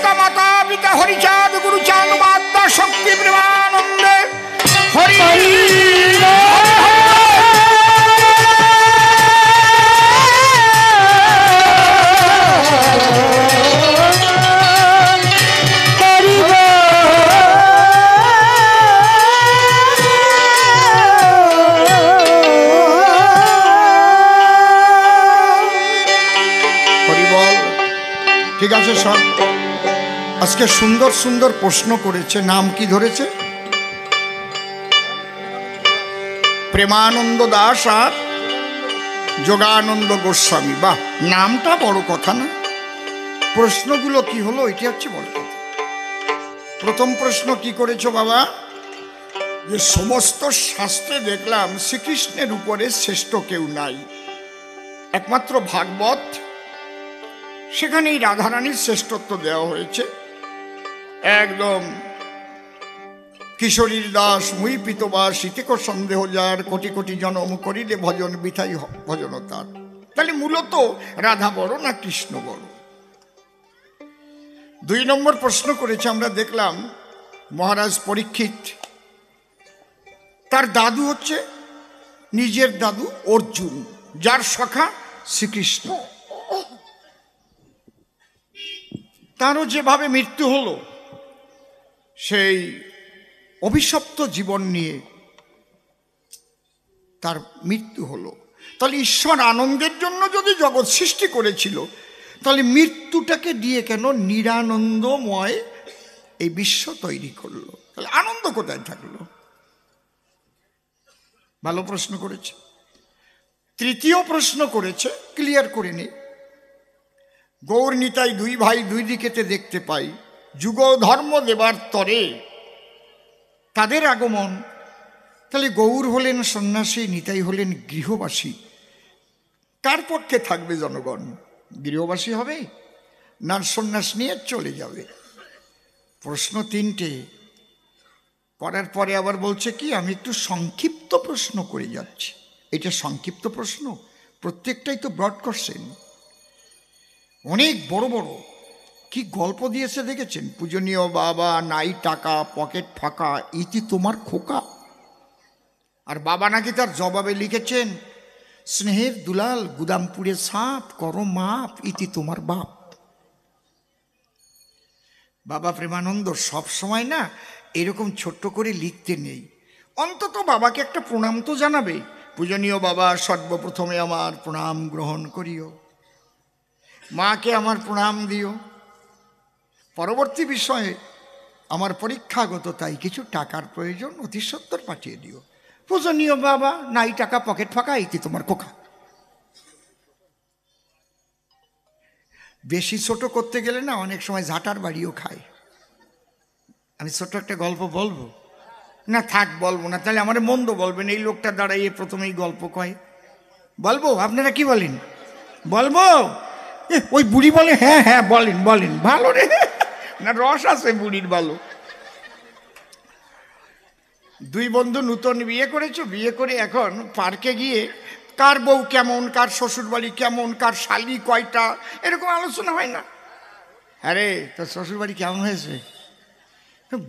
পিতা মাতা পিতা হরিচাঁদ গুরুচাঁদ মাতা শক্তি প্রেমানন্দে হরি ঠিক আছে সব। আজকে সুন্দর সুন্দর প্রশ্ন করেছে। নাম কি ধরেছে? প্রেমানন্দ দাস আর যোগানন্দ গোস্বামী। বাহ, নামটা বড় কথা না, প্রশ্নগুলো কি হলো এটি হচ্ছে বড় কথা। প্রথম প্রশ্ন কি করেছো বাবা? যে সমস্ত শাস্ত্রে দেখলাম শ্রীকৃষ্ণের উপরে শ্রেষ্ঠ কেউ নাই, একমাত্র ভাগবত, সেখানেই রাধারানীর শ্রেষ্ঠত্ব দেওয়া হয়েছে। একদম কিশোরীর দাস মুই পিতবাস ইতিক সন্দেহ যার, কোটি কোটি জনম করিলে ভজন বিথাই ভজন তার। তাহলে মূলত রাধা বড় না কৃষ্ণ বড়? 2 নম্বর প্রশ্ন করেছে, আমরা দেখলাম মহারাজ পরীক্ষিত, তার দাদু হচ্ছে নিজের দাদু অর্জুন, যার সখা শ্রীকৃষ্ণ। তারও যেভাবে মৃত্যু হলো, সেই অভিশপ্ত জীবন নিয়ে তার মৃত্যু হলো। তাহলে ঈশ্বর আনন্দের জন্য যদি জগৎ সৃষ্টি করেছিল, তাহলে মৃত্যুটাকে দিয়ে কেন নিরানন্দময় এই বিশ্ব তৈরি করলো? তাহলে আনন্দ কোথায় থাকলো? ভালো প্রশ্ন করেছে। তৃতীয় প্রশ্ন করেছে, ক্লিয়ার করে নেই। গৌর নিতাই 2 ভাই 2 দিকেতে দেখতে পাই, যুগ ধর্ম দেবার তরে তাদের আগমন। তাহলে গৌর হলেন সন্ন্যাসী, নিতাই হলেন গৃহবাসী। কার পক্ষে থাকবে জনগণ? গৃহবাসী হবে না সন্ন্যাস নিয়ে চলে যাবে? প্রশ্ন 3টে করার পরে আবার বলছে কি, আমি একটু সংক্ষিপ্ত প্রশ্ন করে যাচ্ছি। এটা সংক্ষিপ্ত প্রশ্ন, প্রত্যেকটাই তো ব্রড কোশ্চেন। অনেক বড় বড় কি গল্প দিয়েছে দেখেছেন? পূজনীয় বাবা, নাই টাকা, পকেট ফাঁকা, ইতি তোমার খোকা। আর বাবা নাকি তার জবাবে লিখেছেন, স্নেহের দুলাল গুদামপুরে সাপ, করো মাপ, ইতি তোমার বাপ। বাবা প্রেমানন্দ সব সময় না এরকম ছোট্ট করে লিখতে নেই, অন্তত বাবাকে একটা প্রণাম তো জানাবে। পূজনীয় বাবা, সর্বপ্রথমে আমার প্রণাম গ্রহণ করিও, মাকে আমার প্রণাম দিও, পরবর্তী বিষয়ে আমার পরীক্ষাগত তাই কিছু টাকার প্রয়োজন, অতি সত্বর পাঠিয়ে দিও। পূজনীয় বাবা, নাই টাকা, পকেট ফাঁকা, ইতি তোমার খোকা। বেশি ছোট করতে গেলে না অনেক সময় ঝাঁটার বাড়িও খায়। আমি ছোট একটা গল্প বলবো না? থাক, বলবো না, তাহলে আমার মন্দ বলবেন। এই লোকটা দাঁড়াইয়ে প্রথমেই গল্প কয়, বলবো? আপনারা কি বলেন? বলবো? ওই বুড়ি বলে হ্যাঁ হ্যাঁ বলেন বলেন। ভালো রে, না রস আছে বুড়ির ভালো। 2 বন্ধু নূতন বিয়ে করেছো, বিয়ে করে এখন পার্কে গিয়ে কার বউ কেমন, কার শ্বশুর বাড়ি কেমন, কার শালি কয়টা, এরকম আলোচনা হয় না? আরে তোর শ্বশুর বাড়ি কেমন হয়েছে?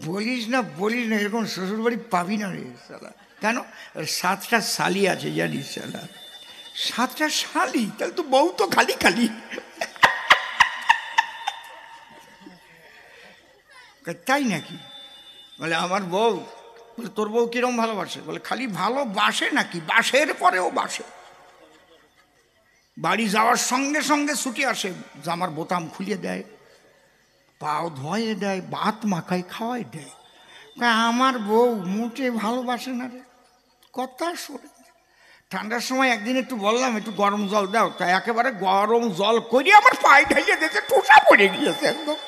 বলিস না বলিস না, এরকম শ্বশুর বাড়ি পাবি না রে শালা। কেন? 7টা শালি আছে জানিস শালা। 7টা শালি, তাহলে তো বউ তো খালি খালি। তাই নাকি? বলে আমার বউ। বলে তোর বউ কিরম ভালোবাসে? বলে খালি ভালোবাসে নাকি, বাসের পরেও বাসে। বাড়ি যাওয়ার সঙ্গে সঙ্গে ছুটি আসে, জামার বোতাম খুলিয়ে দেয়, পাও ধোয়ে দেয়, ভাত মাখায় খাওয়াই দেয়। আমার বউ মোটে ভালোবাসে না রে, কথা শোনে। ঠান্ডার সময় একদিন একটু বললাম একটু গরম জল দাও, তাই একেবারে গরম জল করিয়ে আমার পায়ে ঢালিয়ে দিয়েছে, ঠোসা পড়ে গিয়েছে একদম।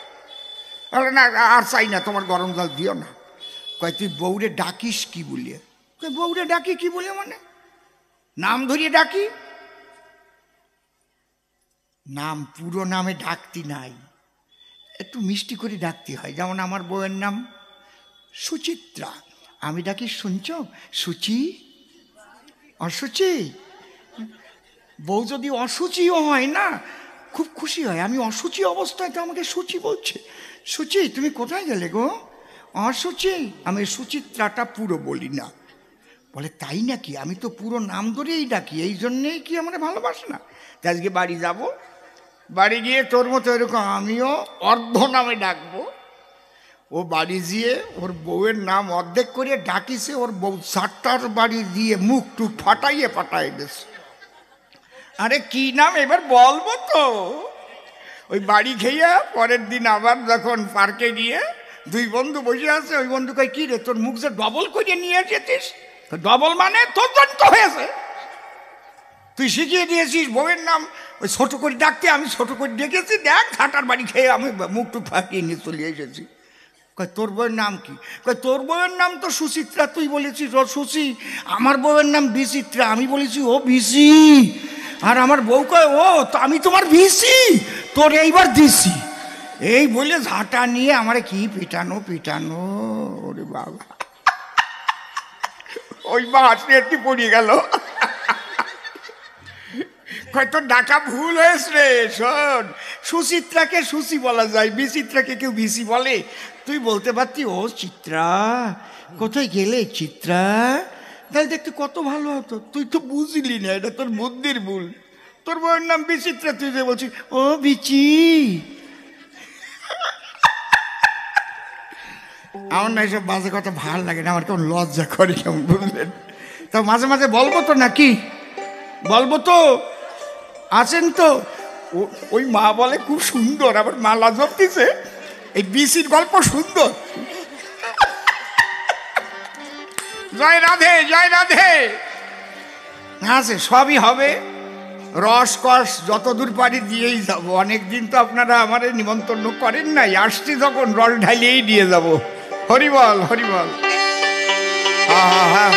না আর চাই না, তোমার গরম জল দিও না। কয় তুই বউরে ডাকিস কি বলিয়ে? বউরে ডাকি কি বলে? মানে নাম ধরিয়ে ডাকি। নাম পুরো নামে ডাকতি নাই, একটু মিষ্টি করে ডাকতে হয়। যেমন আমার বউয়ের নাম সুচিত্রা, আমি ডাকি শুনছ সুচি, অসুচি। বউ যদি অসুচিও হয় না, খুব খুশি হয়। আমি অসুচি অবস্থায় তো আমাকে সুচি বলছে। সুচি তুমি কোথায় গেলে গো? অসুচি। আমি সুচিত্রাটা পুরো বলি না। বলে তাই নাকি? আমি তো পুরো নাম ধরেই ডাকি, এই জন্যেই কি আমার ভালোবাসে না? তা আজকে বাড়ি যাব, বাড়ি গিয়ে তোর মতো এরকম আমিও অর্ধ নামে ডাকবো। ও বাড়ি গিয়ে ওর বউয়ের নাম অর্ধেক করে ডাকিছে, ওর বউ 7টার বাড়ি দিয়ে মুখ টুক ফাটাইয়ে ফাটাই দিয়েছে। আরে কি নাম এবার বলবো তো? ওই বাড়ি খেয়ে পরের দিন আবার যখন পার্কে গিয়ে দুই বন্ধু বসে আছে, ওই বন্ধু কয় কি রে তোর মুখ যে ডবল করে নিয়ে যেতিস? ডবল মানে তোর জন্য তো হয়েছে, তুই শিখিয়ে দিয়েছিস বউয়ের নাম ওই ছোট করে ডাকতে, আমি ছোট করে ডেকেছি, দেখ 7টার বাড়ি খেয়ে আমি মুখ টুক ফাটিয়ে নিয়ে চলে এসেছি। কয় তোর বউয়ের নাম কি? কয় তোর বউয়ের নাম তো সুচিত্রা, তুই বলেছিস ও সুচি। আমার বউয়ের নাম বিচিত্রা, আমি বলেছি ও বিসি। আর আমার বউ কয় ও তো আমি তোমার বিসি, তোর এইবার দিছি। এই বলে ঝাঁটা নিয়ে আমার কি পিটানো পিটানো, ওরে বাবা। ওই মাছ একটু পড়ে গেল। হয়তো ডাকা ভুল হয়েছে রে। শোন, সুচিত্রাকে সুচি বলা যায়, বিচিত্রাকে কেউ বিসি বলে? তুই বলতে পারতি ও চিত্রা কোথায় গেলে চিত্রা, তাহলে দেখতে কত ভালো হতো। তুই তো বুঝলি না, এটা তোর বুদ্ধির ভুল। তোর বউয়ের নাম বিচিত্রা, তুই যে বলছিস ও বিচি। আমার না এসব বাজে কথা ভাল লাগে না, আমার কেমন লজ্জা করে কেমন, বুঝলেন? তা মাঝে মাঝে বলবো তো, নাকি বলবো তো? আছেন তো? ওই মা বলে খুব সুন্দর, আবার মালা জপতিছে, এই বিসির গল্প সুন্দর। জয় রাধে, জয় রাধে। আছে সবই হবে, রস কস যতদূর পারি দিয়েই যাবো। অনেকদিন তো আপনারা আমার নিমন্ত্রণ করেন নাই, আসছি যখন রস ঢালিয়েই দিয়ে যাব। হরিবল হরিবল। হ্যাঁ হ্যাঁ হ্যাঁ।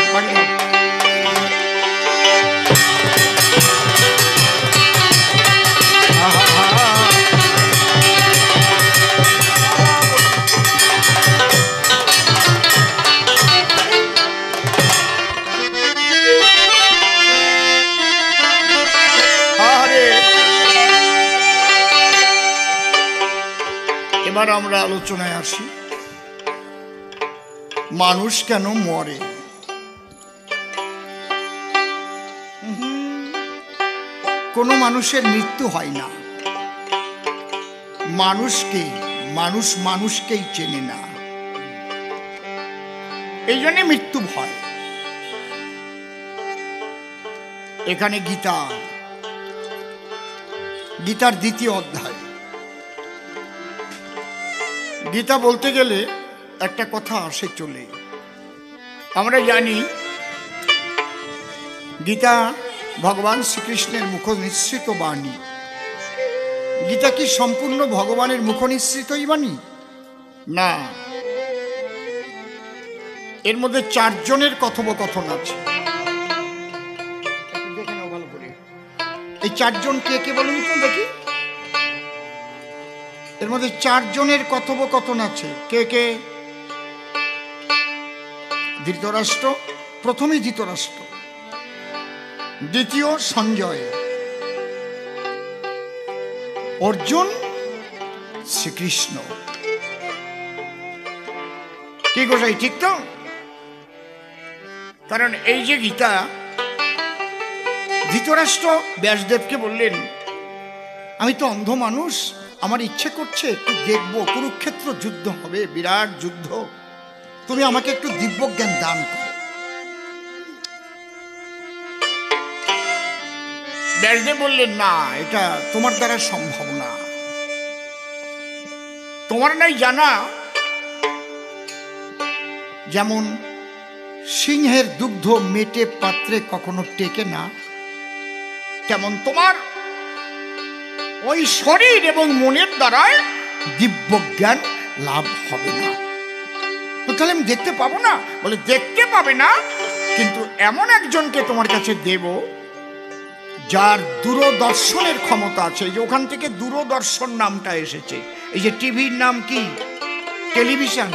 এবার আমরা আলোচনায় আসি, মানুষ কেন মরে। কোনো মানুষের মৃত্যু হয় না। মানুষ মানুষকেই চেনে না, এই জন্যে মৃত্যু ভয়। এখানে গীতার 2য় অধ্যায়। গীতা বলতে গেলে একটা কথা আসে চলে। আমরা জানি গীতা ভগবান শ্রীকৃষ্ণের মুখ নিঃসৃত বাণী। গীতা কি সম্পূর্ণ ভগবানের মুখ নিঃসৃতই বাণী? না, এর মধ্যে 4 জনের কথোপকথন আছে। এই 4 জন কে কে বলুন তো দেখি? এর মধ্যে 4 জনের কথোপকথন আছে। কে কে? ধৃতরাষ্ট্র, প্রথমে ধৃতরাষ্ট্র, দ্বিতীয় সঞ্জয়, অর্জুন, শ্রীকৃষ্ণ। কি গোসাই, ঠিক তো? কারণ এই যে গীতা, ধৃতরাষ্ট্র ব্যাসদেবকে বললেন আমি তো অন্ধ মানুষ, আমার ইচ্ছে করছে একটু দেখবো, কুরুক্ষেত্র যুদ্ধ হবে, বিরাট যুদ্ধ, তুমি আমাকে একটু দিব্য জ্ঞান দান করো। ব্যাসদেব বললেন না, এটা তোমার দ্বারা সম্ভব না। তোমার নাই জানা যেমন সিংহের দুগ্ধ মেটে পাত্রে কখনো টেকে না, তেমন তোমার ওই শরীর এবং মনের দ্বারায় দিব্য জ্ঞান লাভ হবে না। তাহলে আমি দেখতে পাবো না? বলে দেখতে পাবে না, কিন্তু এমন একজনকে তোমার কাছে দেব যার দূরদর্শনের ক্ষমতা আছে। যে ওখান থেকে দূরদর্শন নামটা এসেছে। এই যে টিভির নাম কি? টেলিভিশন,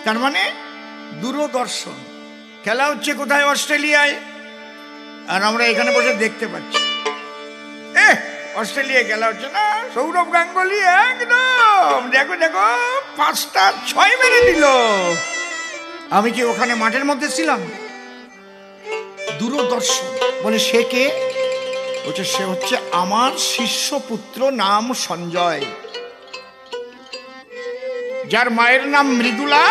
তার মানে দূরদর্শন। খেলা হচ্ছে কোথায়? অস্ট্রেলিয়ায়, আর আমরা এখানে বসে দেখতে পাচ্ছি। অস্ট্রেলিয়া গেলা হচ্ছে না, সৌরভ গাঙ্গুলি একদম দেখো দেখো 5টা 6 মেরে দিল। আমি কি ওখানে মাঠের মধ্যে ছিলাম? দূরদর্শন বলে সে কে? বলছে সে হচ্ছে আমার শিষ্যপুত্র, নাম সঞ্জয়, যার মায়ের নাম মৃদুলা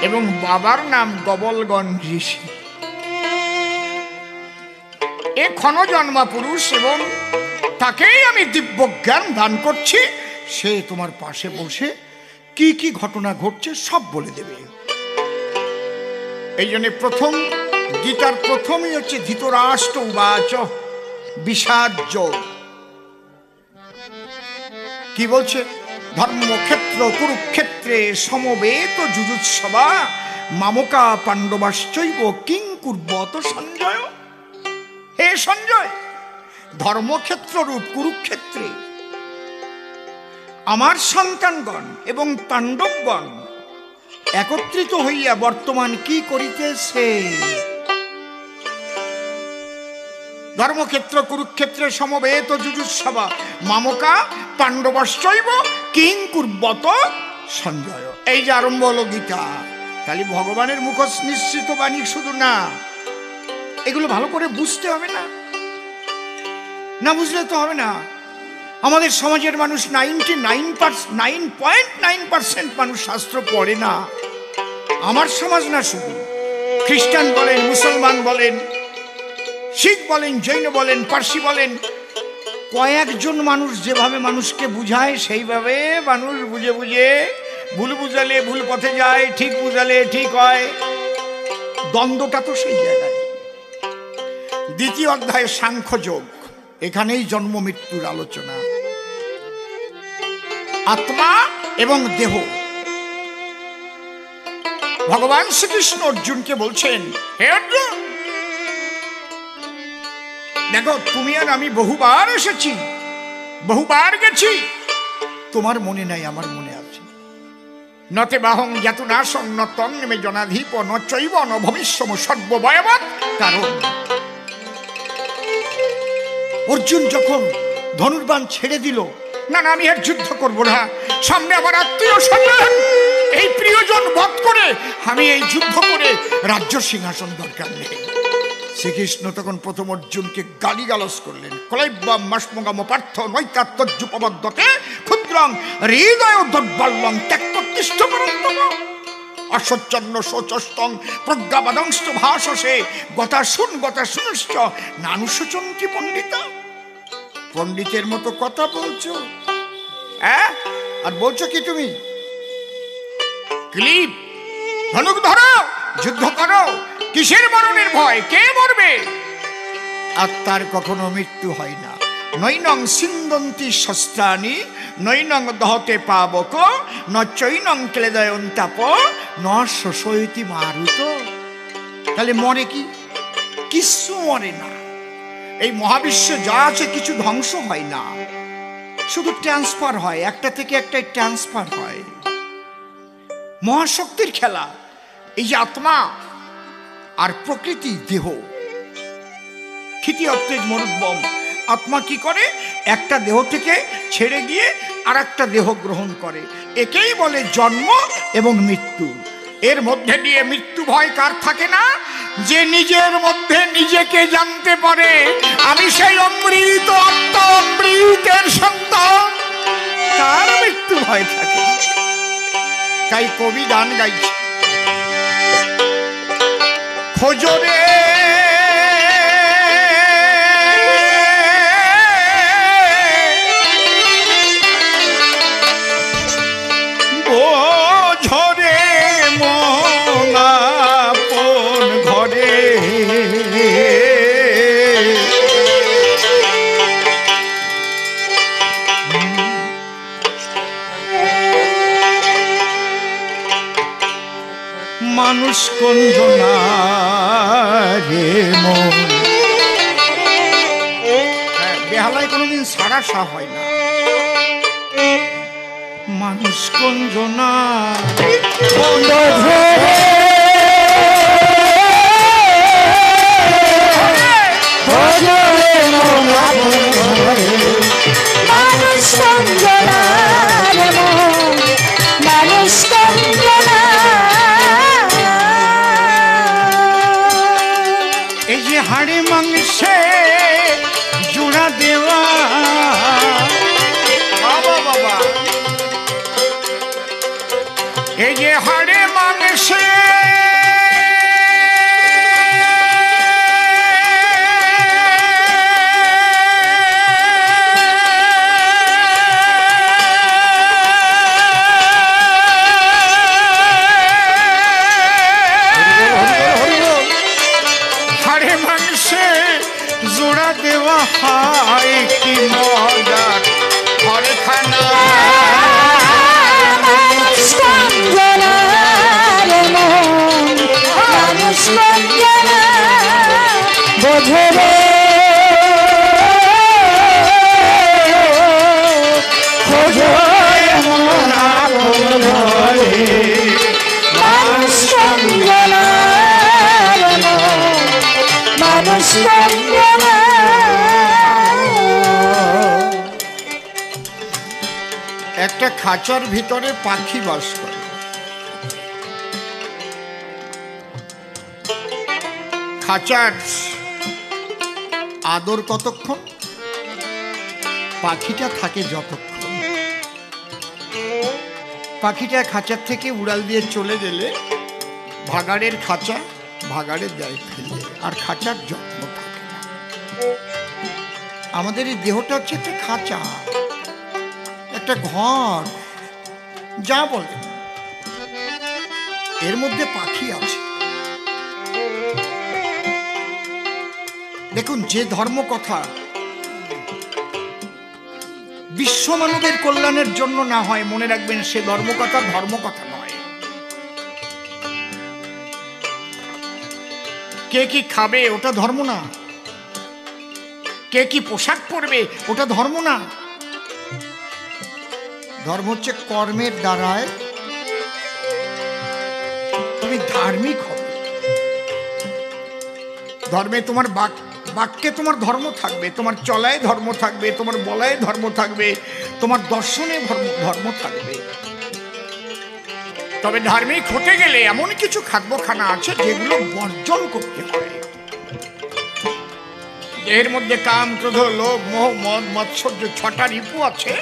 এবং বাবার নাম গবলগণ ঋষি। এ ক্ষণজন্মা পুরুষ এবং তাকেই আমি দিব্য জ্ঞান দান করছি। সে তোমার পাশে বসে কি কি ঘটনা ঘটছে সব বলে দেবে। এই জন্য প্রথম গীতার প্রথমই হচ্ছে ধৃতরাষ্ট্র উবাচ বিষাজ্য। কি বলছে? ধর্মক্ষেত্র কুরুক্ষেত্রে সমবেত যুযুৎসবা মামকা পাণ্ডবাশ্চৈব কিং কুর্বত সঞ্জয়। হে সঞ্জয়, ধর্মক্ষেত্র রূপ কুরুক্ষেত্রে আমার সন্তানগণ এবং পাণ্ডবগণ একত্রিত হইয়া বর্তমান কি করিতেছে? ধর্মক্ষেত্র কুরুক্ষেত্রে সমবেত যুযুৎসবা মামকা পাণ্ডবাশ্চৈব কিং কুর্বত সঞ্জয়। এই যে আরম্ভ হলো গীতা। খালি ভগবানের মুখস্থ নিশ্চিত বাণী শুধু না, এগুলো ভালো করে বুঝতে হবে না, না বুঝলে তো হবে না। আমাদের সমাজের মানুষ 9.9% মানুষ শাস্ত্র পড়ে না। আমার সমাজ না, শুধু খ্রিস্টান বলেন, মুসলমান বলেন, শিখ বলেন, জৈন বলেন, পার্সি বলেন, কয়েকজন মানুষ যেভাবে মানুষকে বুঝায় সেইভাবে মানুষ বুঝে বুঝে ভুল বুঝালে ভুল পথে যায়, ঠিক বুঝালে ঠিক হয়। দ্বন্দ্বটা তো সেই জায়গায়। দ্বিতীয় অধ্যায় সাংখ্যযোগ, এখানেই জন্ম মৃত্যুর আলোচনা। আত্মা এবং দেহ। ভগবান শ্রীকৃষ্ণ অর্জুনকে বলছেন, হে অর্জুন, দেখো তুমি আর আমি বহুবার এসেছি, বহুবার গেছি, তোমার মনে নাই, আমার মনে আছে। নতে বাহং জ্ঞাতু নাশং ন তং নেমে জনাধিপ ন চৈব ন ভবিষ্যম সর্বভয়বৎ কারণ। অর্জুন যখন ধনুর্বাণ ছেড়ে দিল, না না আমি আর যুদ্ধ করব না, সামনে আমার আত্মীয় স্বজন, এই প্রিয়জন বধ করে আমি এই যুদ্ধ করে রাজ্য সিংহাসন দরকার নেই। শ্রীকৃষ্ণ তখন প্রথম অর্জুনকে গালিগালাজ করলেন। কলাইব্যাম মাসমগাম পার্থ নৈতাত্তযুপবদ্ধকে ক্ষুদ্রং হৃদয় দুর্বলং ত্যক্ততিষ্ঠ পরন্তম অসচ্ছন্ন শোচস্তং প্রজ্ঞাবাদংশ্চ ভাষসে গতা শুনশ্চ নানুশোচন্তি পণ্ডিতা। পণ্ডিতের মতো কথা বলছো, হ্যাঁ? আর বলছো কি তুমি? ক্লিপ ধনুক ধরো, যুদ্ধ করো, কিসের মরণের ভয়? কে মরবে? আত্মার কখনো মৃত্যু হয় না। নৈনং সিন্দন্তি শস্ত্রাণি নৈনং দহতে পাবক ন চৈনং ক্লেদয়ন্তাপ ন শোষয়তি মারুত। তাহলে মরে কি? কিছু মরে না। এই মহাবিশ্বে যা আছে কিছু ধ্বংস হয় না, শুধু ট্রান্সফার হয়, একটা থেকে একটাই ট্রান্সফার হয়। মহাশক্তির খেলা। এই যে আত্মা আর প্রকৃতি দেহ, ক্ষিতি অত্তেজ মরুদ্বম। আত্মা কি করে? একটা দেহ থেকে ছেড়ে গিয়ে আর একটা দেহ গ্রহণ করে। একেই বলে জন্ম এবং মৃত্যু। এর মধ্যে দিয়ে মৃত্যু ভয় কার থাকে না? যে নিজের মধ্যে নিজেকে জানতে পারে আমি সেই অমৃত আত্মা, অমৃতের সন্তান, তার মৃত্যু ভয় থাকে। তাই কবি গান গাইছে, খোঁজরে বোঝরে মন আপন ঘরে, মানুষ কঞ্জনা রে মন। বেহালায় কোনোদিন সারা সা হয় না। মানুষ কঞ্জনা ঘরে এই যে হাড়ে মাংসে জোড়া দেওয়া হয় কি মজার ঘরে খানা বোঝে রে একটা খাঁচার ভিতরে পাখি বাস করে। খাঁচার আদর কতক্ষণ, পাখিটা থাকে যতক্ষণ। পাখিটা খাঁচার থেকে উড়াল দিয়ে চলে গেলে ভাগাড়ের খাঁচা ভাগাড়ে দেয় ফেলে, আর খাঁচার যত্ন থাকে না। আমাদের এই দেহটা হচ্ছে একটা খাঁচা, একটা ঘর, যা বলে এর মধ্যে পাখি আছে। দেখুন, যে ধর্ম কথা বিশ্ব মানবের কল্যাণের জন্য না হয়, মনে রাখবেন সে ধর্মকথা ধর্মকথা নয়। কে কি খাবে ওটা ধর্ম না, কে কি পোশাক পরবে ওটা ধর্ম না। ধর্ম হচ্ছে কর্মের দ্বারায় তুমি ধার্মিক হবে। ধর্মে তোমার বাক্যে তোমার ধর্ম থাকবে, তোমার চলায় ধর্ম থাকবে, তোমার বলায় ধর্ম থাকবে, তোমার দর্শনে ধর্ম থাকবে। তবে ধার্মিক হতে গেলে এমন কিছু খাদ্যখানা আছে যেগুলো বর্জন করতে হয়। এর মধ্যে কাম, ক্রোধ, লোভ, মোহ, মদ, মাৎসর্য, 6টা রিপু আছে,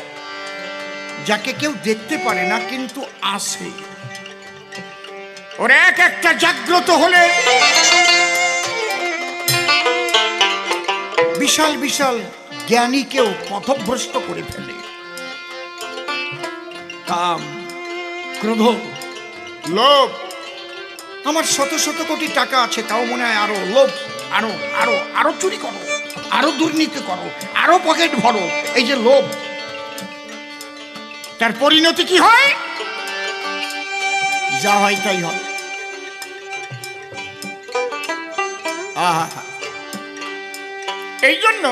যাকে কেউ দেখতে পারে না কিন্তু আছে। ওর এক একটা জাগ্রত হলে বিশাল বিশাল জ্ঞানীকেও পথভ্রষ্ট করে ফেলে। কাম, ক্রোধ, লোভ। আমার শত শত কোটি টাকা আছে, তাও মনে হয় আরো লোভ, আরো আরো আরো চুরি করো, আরো দুর্নীতি করো, আরো পকেট ভরো। এই যে লোভ, তার পরিণতি কি হয়? যা হয় তাই হয়। এই জন্য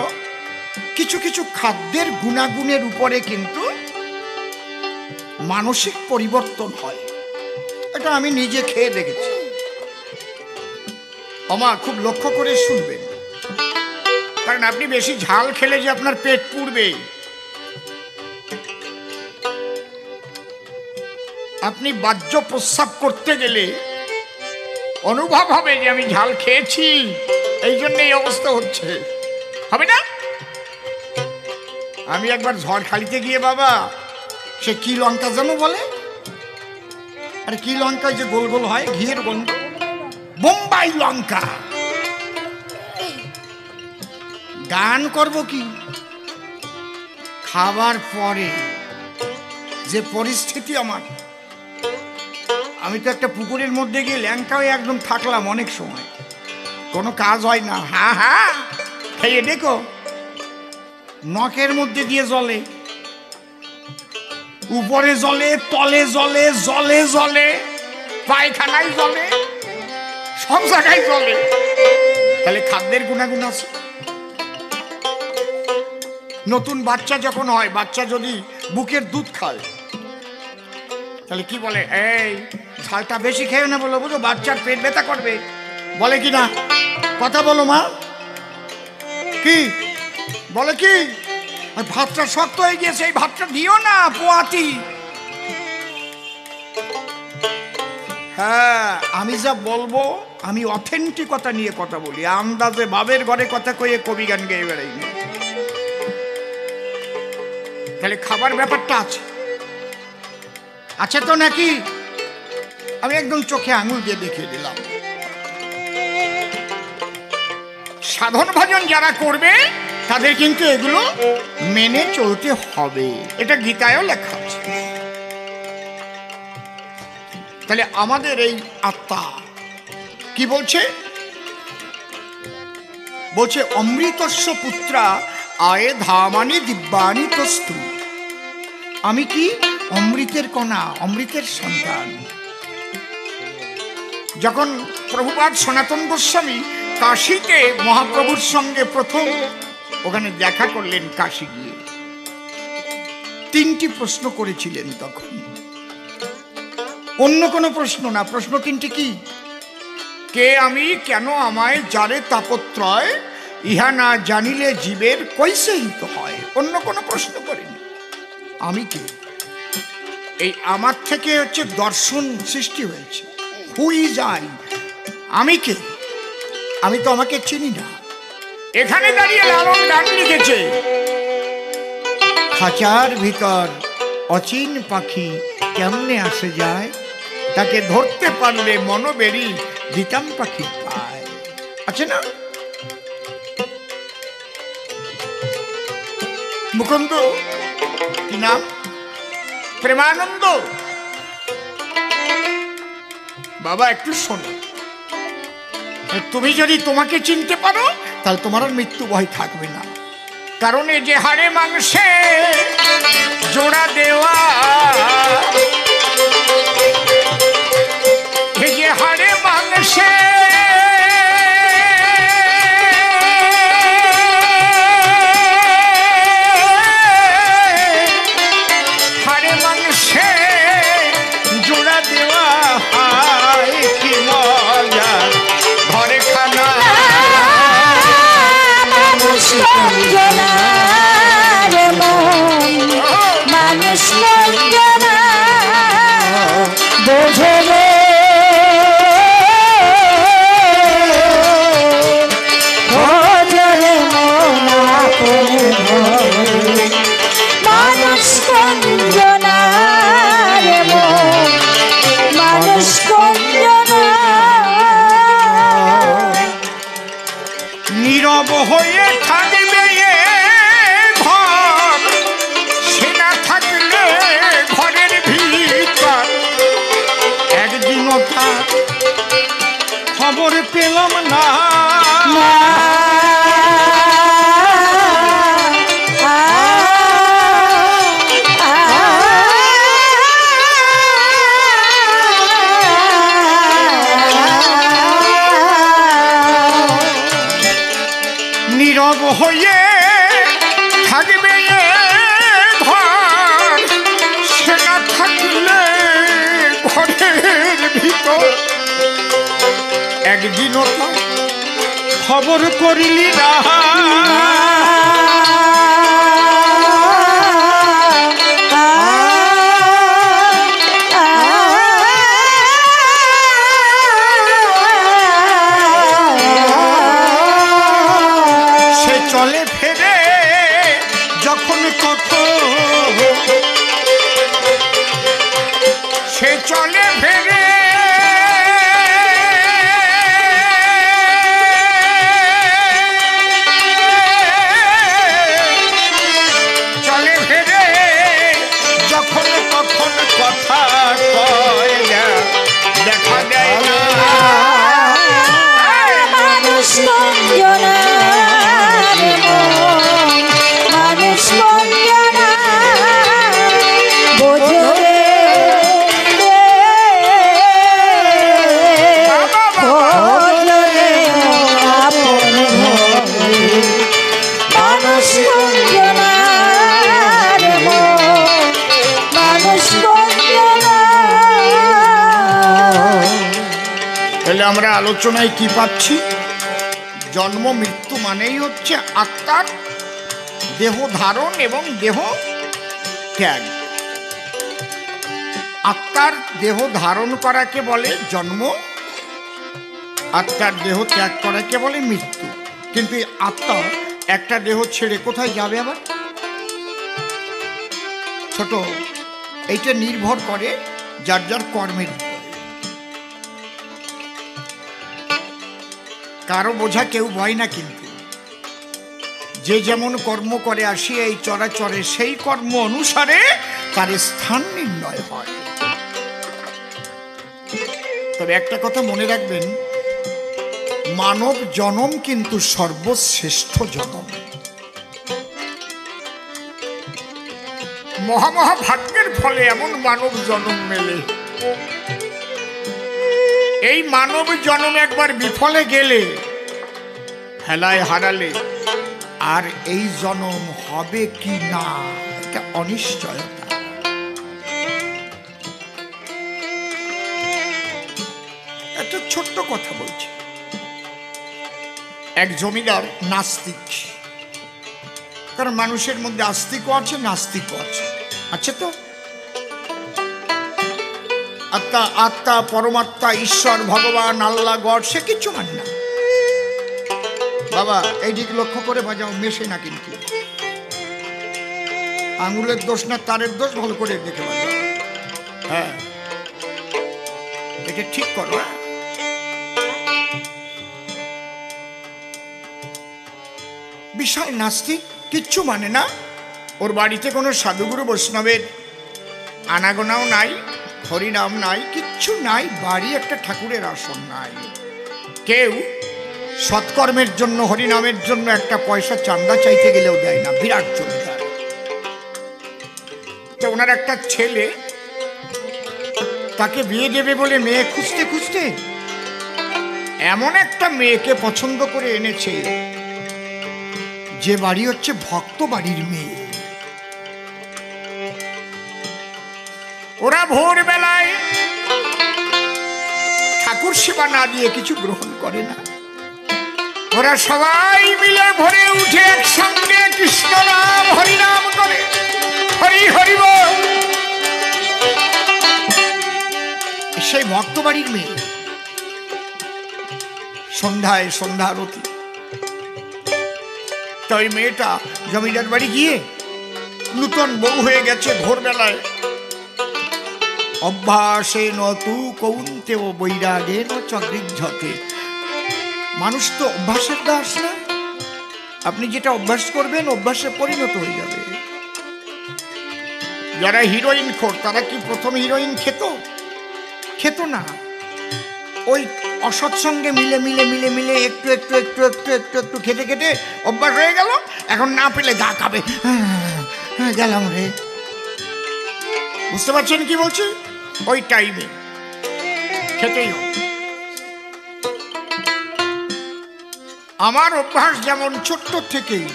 কিছু কিছু খাদ্যের গুণাগুণের উপরে কিন্তু মানসিক পরিবর্তন হয়। এটা আমি নিজে খেয়ে দেখেছি। আমা খুব লক্ষ্য করে শুনবেন, কারণ আপনি বেশি ঝাল খেলে যে আপনার পেট পুড়বে, আপনি বাহ্য প্রস্রাব করতে গেলে অনুভব হবে যে আমি ঝাল খেয়েছি, এই জন্য এই অবস্থা হচ্ছে, হবে না? আমি একবার ঝড়খালিতে গিয়ে বাবা, সে কি লঙ্কা যেন বলে, আরে কি লঙ্কা যে গোল গোল হয়, ঘিয়ের গন্ধ, বোম্বাই লঙ্কা। গান করব কি, খাবার পরে যে পরিস্থিতি আমার, আমি তো একটা পুকুরের মধ্যে গিয়ে ল্যাংকা হয়ে একদম থাকলাম অনেক সময়, কোনো কাজ হয় না। হ্যাঁ হ্যাঁ, খেয়ে দেখো, নখের মধ্যে দিয়ে জলে, উপরে জলে, তলে জলে, জলে জলে, পায়খানায় জলে, সব জায়গায় জলে। তাহলে খাদ্যের গুণাগুণ আছে। নতুন বাচ্চা যখন হয়, বাচ্চা যদি বুকের দুধ খায়, তাহলে কি বলে, এই ঝালটা বেশি খেয়ে না, বলো বুঝো বাচ্চার পেট ব্যথা করবে, বলে কি না? কথা বলো মা, কি বলে? কি ভাতটা শক্ত হয়ে গিয়েছে, এই ভাতটা দিও না পোয়াতি। হ্যাঁ, আমি যা বলবো আমি অথেন্টিকতা নিয়ে কথা বলি, আন্দাজে বাবের ঘরে কথা কয়ে কবি গান গেয়ে বেড়াই না। তাহলে খাবার ব্যাপারটা আছে, আছে তো নাকি? আমি একদম চোখে আঙুল দিয়ে দেখিয়ে দিলাম। সাধন ভজন যারা করবে তাদের কিন্তু এগুলো মেনে চলতে হবে, এটা গীতায়ও লেখা আছে। তাহলে আমাদের এই আত্মা কি বলছে? বলছে অমৃতস্য পুত্রা আয়ে ধামানি দিব্যানি তস্তু। আমি কি? অমৃতের কণা, অমৃতের সন্তান। যখন প্রভুপাদ সনাতন গোস্বামী কাশীতে মহাপ্রভুর সঙ্গে প্রথম ওখানে দেখা করলেন, কাশী গিয়ে 3টি প্রশ্ন করেছিলেন। তখন অন্য কোনো প্রশ্ন না, প্রশ্ন 3টি কি? কে আমি, কেন আমায়, যারে তাপত্রয়, ইহা না জানিলে জীবের কৈসে হিত হয়। অন্য কোনো প্রশ্ন করেনি। আমি কে? এই আমার থেকে হচ্ছে দর্শন সৃষ্টি হয়েছে। হুই যাই, আমি কে? আমি তো আমাকে চিনি না। এখানে দাঁড়িয়ে লালন গান লিখেছে, খাঁচার ভিতর অচিন পাখি কেমনে আসে যায়, তাকে ধরতে পারলে মনোবেরি দিতাম পাখি পায়। আছে না? মুকুন্দ কি নাম? প্রেমানন্দ। বাবা একটু শোনো, তুমি যদি তোমাকে চিনতে পারো তাহলে তোমার আর মৃত্যু ভয় থাকবে না। কারণ এই যে হাড়ে মাংসে জোড়া দেওয়া, এই যে হাড়ে মাংসে জোড়া দেওয়া, কি মজা ঘরে খানা। মানুষ বোঝে রে, মানুষ কঞ্জনা, মানুষ কঞ্জনা। নীরব হয়ে থাকবে ঘর, সে না থাকলে ঘরের ভিতর। একদিনও তার খবর পেলাম না, নীরব হয়ে থাকবে ঘর, সে না থাকলে ঘরের ভিতর। একদিনও তো খবর করিলি না, চলে ফেরে যখন কত, সে চলে ফেরে যখন তখন কথা কয় না, দেখা দেয় না। মানুষ কঞ্জনা, মানুষ কঞ্জনা বোঝে রে, মানুষ কঞ্জনা, মানুষ কঞ্জনা। তাহলে আমরা আলোচনায় কি পাচ্ছি? জন্ম মৃত্যু মানেই হচ্ছে আত্মার দেহ ধারণ এবং দেহ ত্যাগ। আত্মার দেহ ধারণ করাকে বলে জন্ম, আত্মার দেহ ত্যাগ করাকে বলে মৃত্যু। কিন্তু আত্মা একটা দেহ ছেড়ে কোথায় যাবে আবার? ছোট, এইটা নির্ভর করে যার যার কর্মের উপরে। কারো বোঝা কেউ বয় না, কিন্তু যে যেমন কর্ম করে আসি এই চরাচরে সেই কর্ম অনুসারে তার স্থান নির্ণয় হয়। তবে একটা কথা মনে রাখবেন, মানব জনম কিন্তু সর্বশ্রেষ্ঠ জনম। মহামহা ভাগ্যের ফলে এমন মানব জনম মেলে। এই মানব জনম একবার বিফলে গেলে, হেলায় হারালে, আর এই জনম হবে কি না এটা অনিশ্চয়তা। একটা ছোট্ট কথা বলছি। এক জমিদার নাস্তিক, কারণ মানুষের মধ্যে আস্তিকও আছে নাস্তিকও আছে, আছে তো। আত্মা, আত্মা, পরমাত্মা, ঈশ্বর, ভগবান, আল্লাহ, গড সে কিচ্ছু মানে না। বাবা এই দিক লক্ষ্য করে বাজাও, মেশে না কিন্তু। আঙুলের দোষ না তারের দোষ, ভালো করে দেখে বাজাও। হ্যাঁ, এটা ঠিক করো। বিশাল নাস্তিক, কিচ্ছু মানে না। ওর বাড়িতে কোনো সাধুগুরু বৈষ্ণবের আনাগোনাও নাই, হরিনাম নাই, কিচ্ছু নাই। বাড়ি একটা ঠাকুরের আসন নাই। কেউ সৎকর্মের জন্য, হরিনামের জন্য একটা পয়সা চাঁদা চাইতে গেলেও দেয় না। বিরাট জমিদার। তো ওনার একটা ছেলে তাকে বিয়ে দেবে বলে মেয়ে খুঁজতে খুঁজতে এমন একটা মেয়েকে পছন্দ করে এনেছে, যে বাড়ি হচ্ছে ভক্ত বাড়ির মেয়ে। ওরা ভোরবেলায় ঠাকুর সেবা না দিয়ে কিছু গ্রহণ করে না। ওরা সবাই মিলে ভোরে উঠে একসঙ্গে কৃষ্ণ নাম হরিনাম করে, হরি হরি বল। সেই ভক্ত বাড়ির মেয়ে সন্ধ্যায় সন্ধ্যা আরতি। তো ওই মেয়েটা জমিদার বাড়ি গিয়ে নূতন বউ হয়ে গেছে। ভোরবেলায় অভ্যাসে নতু কৌন্তে ও বৈরাগে ন চক্রিঘ্যতে। মানুষ তো অভ্যাসের দাস না। আপনি যেটা অভ্যাস করবেন অভ্যাসে পরিণত হয়ে যাবে। যারা হিরোইন খোর তারা কি প্রথম হিরোইন খেত না। ওই অসৎসঙ্গে মিলে মিলে মিলে মিলে একটু একটু একটু একটু একটু একটু খেতে খেতে অভ্যাস হয়ে গেল। এখন না পেলে গা খাবে, গেলাম রে। বুঝতে পারছেন কি বলছি? ওই টাইমে খেতেই হবে। আমার অভ্যাস যেমন ছোট্ট থেকেই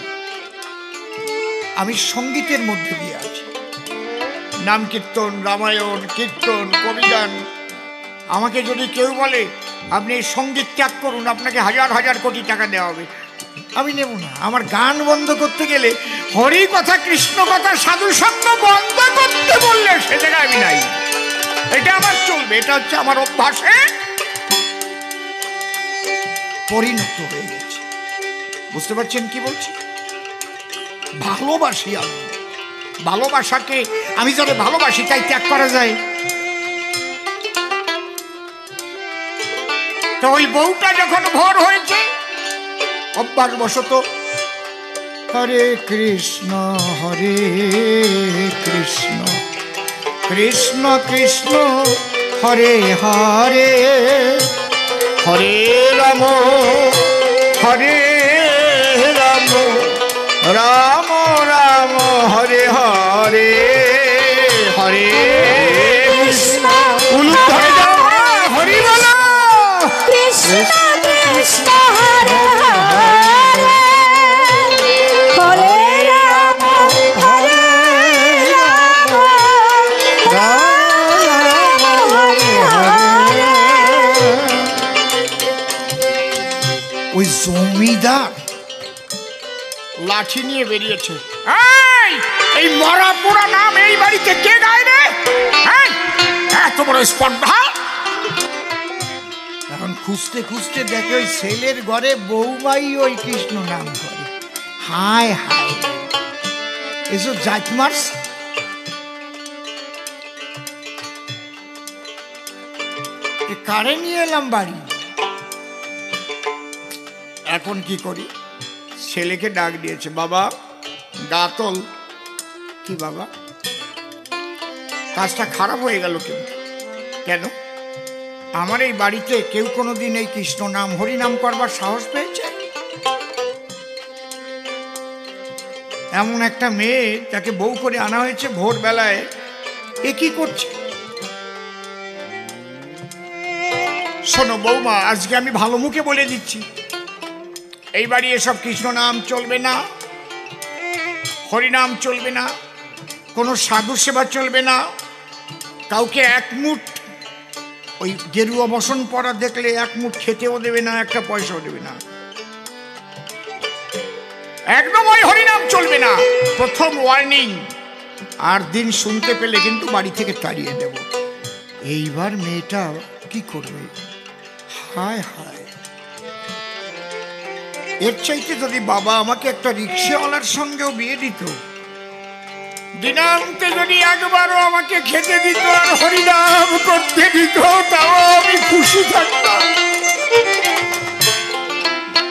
আমি সঙ্গীতের মধ্যে দিয়ে আছি। নাম কীর্তন, রামায়ণ, কীর্তন, কবিগান। আমাকে যদি কেউ বলে আপনি সঙ্গীত ত্যাগ করুন, আপনাকে হাজার হাজার কোটি টাকা দেওয়া হবে, আমি নেব না। আমার গান বন্ধ করতে গেলে, হরি কথা, কৃষ্ণ কথা, সাধু সঙ্গ বন্ধ করতে বললে সে জায়গায় আমি নাই। এটা আমার চলবে। এটা হচ্ছে আমার অভ্যাসে পরিণত হয়ে গেছে। বুঝতে পারছেন কি বলছি? ভালোবাসি আমি। ভালোবাসাকে আমি যারা ভালোবাসি তাই ত্যাগ করা যায়? তো ওই বউটা যখন ভোর হয়েছে, অভ্যাসবশত হরে কৃষ্ণ কৃষ্ণ কৃষ্ণ হরে হরে, হরে রাম রাম রাম হরে হরে, হরে কৃষ্ণ। ধরে যাও, হরি বলো। কৃষ্ণ কৃষ্ণ হরে হরে, হরে রাম হরে রাম, রাম হরে হরে। ওই জমিদার লাঠি নিয়ে বেরিয়েছে। এই মরা পোড়া নাম এই বাড়িতে কে গায় রে? এত বড় স্পর্ধা। এখন খুঁজতে খুঁজতে দেখে ওই ছেলের ঘরে বৌমাই ওই কৃষ্ণ নাম করে। হায় হায়, এসব জাত মার্স। কারে নিয়ে এলাম বাড়ি? এখন কি করি? ছেলেকে ডাক দিয়েছে, বাবা গা তোল। কি বাবা, কাজটা খারাপ হয়ে গেল কেন? কেন? আমার এই বাড়িতে কেউ কোনোদিন এই কৃষ্ণ নাম হরি নাম করবার সাহস পেয়েছে? এমন একটা মেয়ে যাকে বউ করে আনা হয়েছে ভোরবেলায়, এ কি করছে? শোনো বৌমা, আজকে আমি ভালো মুখে বলে দিচ্ছি, এই বাড়ি এসব কৃষ্ণ নাম চলবে না, হরিনাম চলবে না, কোনো সাধু সেবা চলবে না, কাউকে এক মুঠ ওই গেরুয়া বসন পরা দেখলে এক মুঠ খেতেও দেবে না, একটা পয়সাও দেবে না, একদম ওই হরিনাম চলবে না। প্রথম ওয়ার্নিং, আর দিন শুনতে পেলে কিন্তু বাড়ি থেকে তাড়িয়ে দেব। এইবার মেয়েটা কি করবে? হায় হায়, এর চাইতে যদি বাবা আমাকে একটা রিক্সাওয়ালার সঙ্গেও বিয়ে দিত, দিনান্তে যদি একবারও আমাকে খেতে দিত আর হরিনাম করতে দিত, তাও আমি খুশি থাকতাম।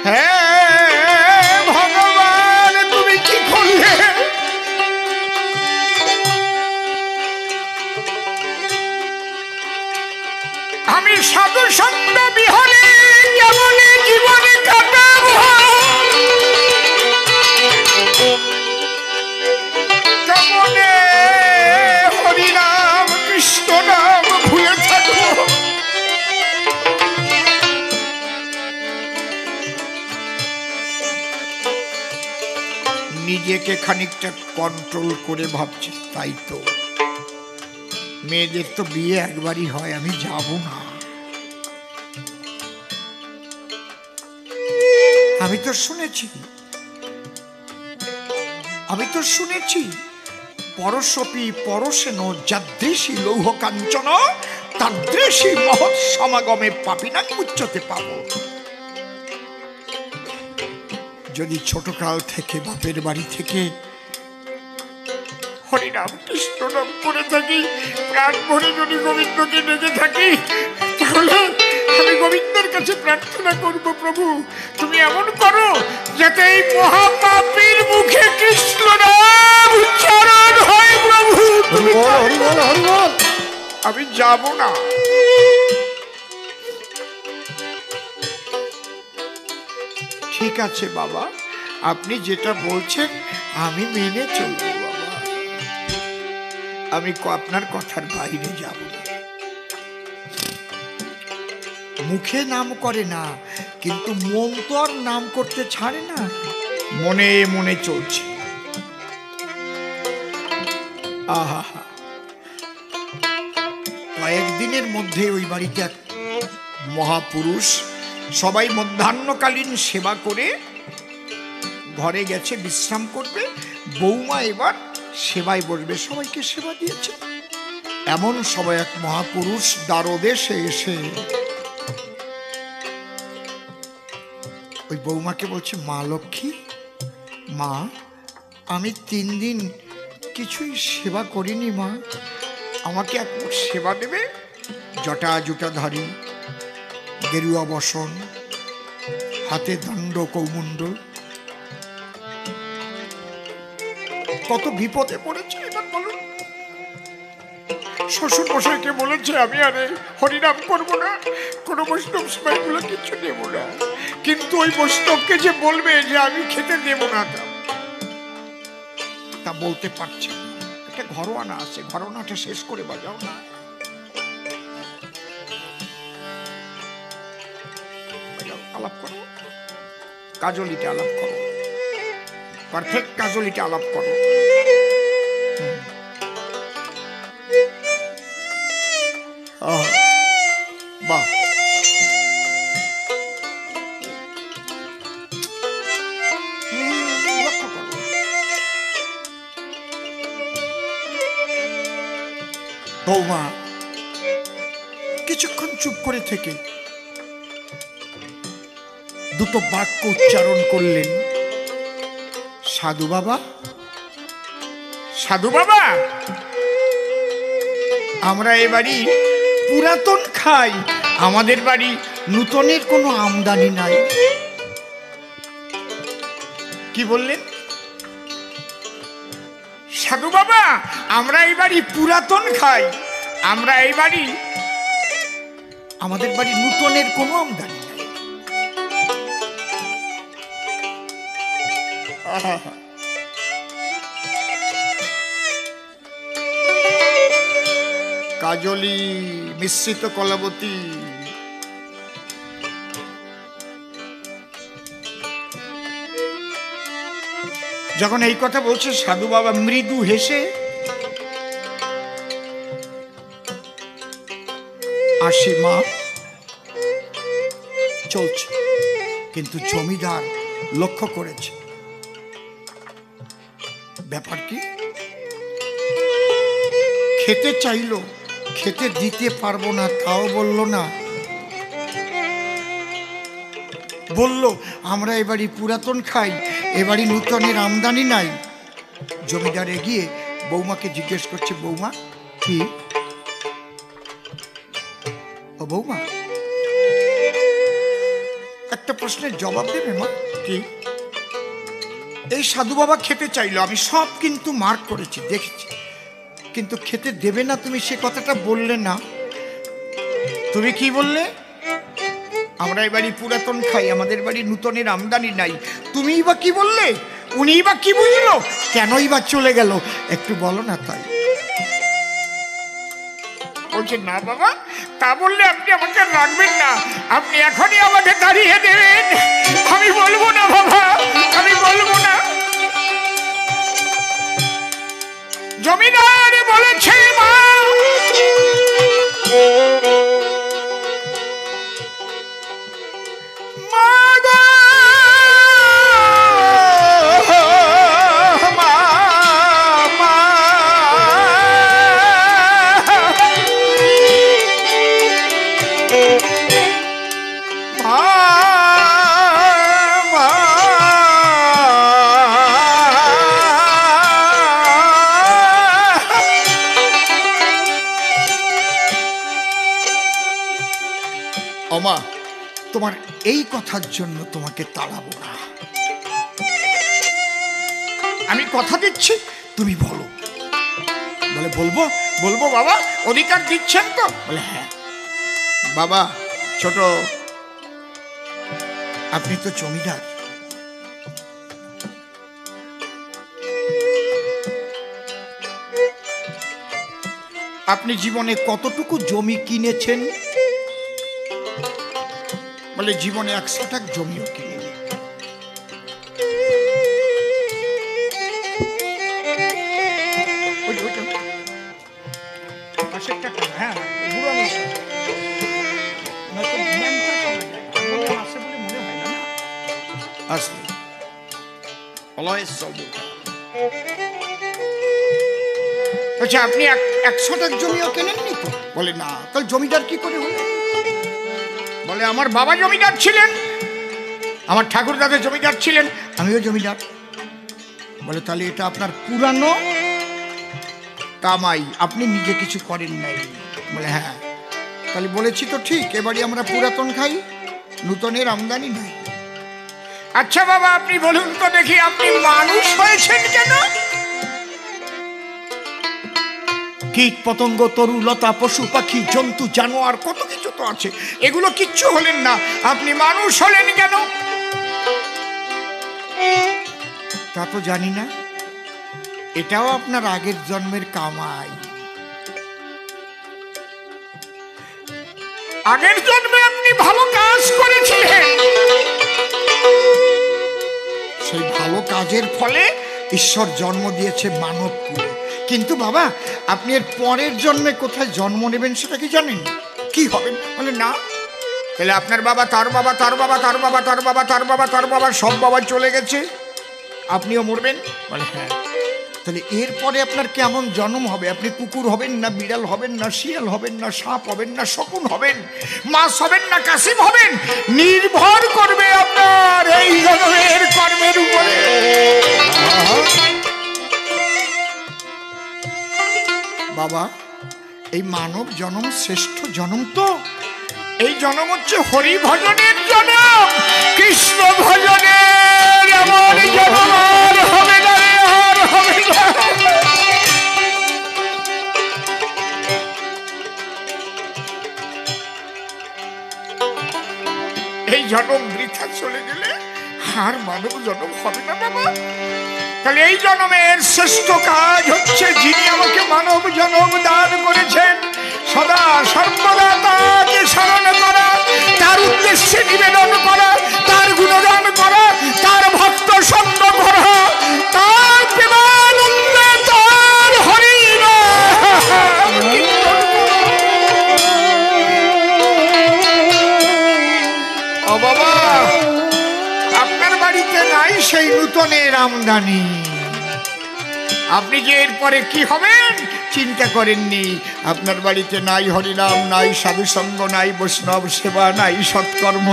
হ্যাঁ ভগবান, তুমি কি করলে? আমি সাধু সঙ্গ বিহনে কেমন জীবনে কাটাবো, কেমনে হরিনাম কৃষ্ণ নাম ভুলে থাকবো। নিজেকে খানিকটা কন্ট্রোল করে ভাবছি, তাই তো মেয়েদের তো বিয়ে একবারই হয়, আমি যাব না। আমি তো শুনেছি পরশপি পরশেন যাদৃশী লৌহ কাঞ্চন তাদৃশী মহৎ সমাগমে পাপিনাং উচ্চতে পাব। যদি ছোটকাল থেকে বাপের বাড়ি থেকে হরিনাম কৃষ্ণ নাম করে থাকি, প্রাণ ভরে যদি গোবিন্দকে ডেকে থাকি, তাহলে আমি গোবিন্দের কাছে প্রার্থনা করব, প্রভু তুমি এমন করো যাতে এই মহাপাপীর মুখে কৃষ্ণ নাম উচ্চারণ হয়। প্রভু আমি যাব না। ঠিক আছে বাবা, আপনি যেটা বলছেন আমি মেনে চলবো বাবা, আমি আপনার কথার বাইরে যাব না। মুখে নাম করে না, কিন্তু মন তো আর নাম করতে ছাড়ে না, মনে মনে চলছে। আহা, কয়েকদিনের মধ্যে ওই বাড়িতে এক মহাপুরুষ সবাই মধ্যাহ্নকালীন সেবা করে ঘরে গেছে বিশ্রাম করবে, বৌমা এবার সেবায় বসবে, সবাইকে সেবা দিয়েছে। এমন সময় এক মহাপুরুষ দ্বারদেশে এসে ওই বৌমাকে বলছে, মা লক্ষ্মী, মা আমি 3 দিন কিছুই সেবা করিনি, মা আমাকে এক সেবা দেবে? জটা জুটাধারী, গেরুয়া বসন, হাতে দণ্ড কৌমণ্ডল, কত বিপদে পড়েছে এবার বলুন। শ্বশুর মশাইকে বলেছে আমি আর হরিনাম করবো না, কোনো বৈষ্ণব সেবাইগুলো কিছু নেব না, কিন্তু ওই বৈষ্ণবকে যে বলবে যে আমি খেতে দেব না, তা বলতে পারছে না। একটা ঘরোয়ানা আছে, ঘরোয়ানাটা শেষ করে বাজাও না। আলাপ করো, কাজলিটা আলাপ করো, পারফেক্ট কাজলিটা আলাপ করো। বাহ, বৌমা কিছুক্ষণ চুপ করে থেকে দুটো বাক্য উচ্চারণ করলেন, সাধু বাবা, সাধু বাবা, আমরা এ বাড়ি পুরাতন খাই, আমাদের বাড়ি নূতনের কোনো আমদানি নাই। কি বললেন? সাধু বাবা আমরা এই বাড়ি পুরাতন খাই, আমরা এই বাড়ি, আমাদের বাড়ি নূতনের কোনো আমদানি নাই। কাজলি মিশ্রিত কলাবতী, যখন এই কথা বলছে সাধু বাবা মৃদু হেসে আসি মা চলছে। কিন্তু জমিদার লক্ষ্য করেছে ব্যাপার কি, খেতে চাইলো, খেতে দিতে পারবো না তাও বলল না, বলল আমরা এবারই পুরাতন খাই, এবারই নূতনের আমদানি নাই। জমিদার এগিয়ে বৌমাকে জিজ্ঞেস করছে, বৌমা কি? ও বৌমা একটা প্রশ্নের জবাব দেবে মা? কি? এই সাধু বাবা খেতে চাইলো, আমি সব কিন্তু মার্ক করেছি, দেখেছি, কিন্তু খেতে দেবে না তুমি সে কথাটা বললে না। তুমি কি বললে? আমরা এবারই পুরাতন খাই, আমাদের বাড়ি নূতনের আমদানি নাই। তুমিই বা কি বললে? উনিই বা কি বুঝলো? কেনই বা চলে গেল একটু বলো না। তাই বলছে, না বাবা তা বললে আপনি আমাকে রাখবেন না, আপনি এখনই আমাকে দাঁড়িয়ে দেবেন। আমি বলবো না বাবা, আমি বলবো না। জমিদার বলেছে মা মা তোমার এই কথার জন্য তোমাকে তাড়াবো না, আমি কথা দিচ্ছি, তুমি বলো। বলে বলবো বলবো বাবা, অধিকার দিচ্ছেন তো? বলে হ্যাঁ। বাবা ছোট, আপনি তো জমিদার, আপনি জীবনে কতটুকু জমি কিনেছেন? বলে জীবনে 100 টাকা জমিও কিনে। আপনি 100 টাকা জমিও কেনেননি তো? বলে না। তাহলে জমিদার কি করে হলো? বলে আমার বাবা জমিদার ছিলেন, আমার ঠাকুর দাদা জমিদার ছিলেন, আমিও জমিদার। বলে তাহলে এটা আপনার পুরানো কামাই, আপনি নিজে কিছু করেন নাই। বলে হ্যাঁ। তাহলে বলেছি তো ঠিক, এবারে আমরা পুরাতন খাই, নূতনের আমদানি নাই। আচ্ছা বাবা আপনি বলুন তো দেখি, আপনি মানুষ হয়েছেন কেন? কীট পতঙ্গ, তরু লতা, পশু পাখি, জন্তু জানোয়ার কত কিছু তো আছে, এগুলো কিচ্ছু হলেন না, আপনি মানুষ হলেন কেন? তা তো জানি না, এটাও আপনার আগের জন্মের কামাই। আগের জন্মে আপনি ভালো কাজ করেছিলেন, সেই ভালো কাজের ফলে ঈশ্বর জন্ম দিয়েছে মানব কুলে। কিন্তু বাবা আপনি এর পরের জন্মে কোথায় জন্ম নেবেন সেটা কি জানেন? কি হবেন? বলে না। তাহলে আপনার বাবা, তার বাবা, তার বাবা, তার বাবা, তার বাবা, তার বাবা, তার বাবা, সব বাবা চলে গেছে, আপনিও মরবেন? বলে হ্যাঁ। তাহলে এরপরে আপনার কেমন জন্ম হবে? আপনি কুকুর হবেন না, বিড়াল হবেন না, শিয়াল হবেন না, সাপ হবেন না, শকুন হবেন, মাছ হবেন না, কাসিম হবেন, নির্ভর করবে আপনার এই জন্মের কর্মের উপরে। বাবা এই মানব জন্ম শ্রেষ্ঠ জন্ম তো, এই জন্ম হচ্ছে হরি ভজনের জন্ম, কৃষ্ণ ভজনের এমন জন্ম আর হবে না, আর হবে না। এই জন্ম বৃথা চলে গেলে আর মানব জন্ম হবে না বাবা। তাহলে এই জন্মের শ্রেষ্ঠ কাজ হচ্ছে যিনি আমাকে মানব জন্ম দান করেছেন সদা সর্বদা তাকে স্মরণ করা, তার উদ্দেশ্যে নিবেদন করা, তার গুণগান করা, তার ভক্ত সঙ্গ করা, তার প্রেমানন্দে তার হরিনাম কীর্তন করা। ও বাবা, আপনার বাড়িতে নাই সেই নূতনের আমদানি, আপনি যে এরপরে কি হবেন চিন্তা করেননি। আপনার বাড়িতে নাই হরিনাম, নাই সাধুসঙ্গ, নাই বৈষ্ণব সেবা, নাই সৎকর্ম।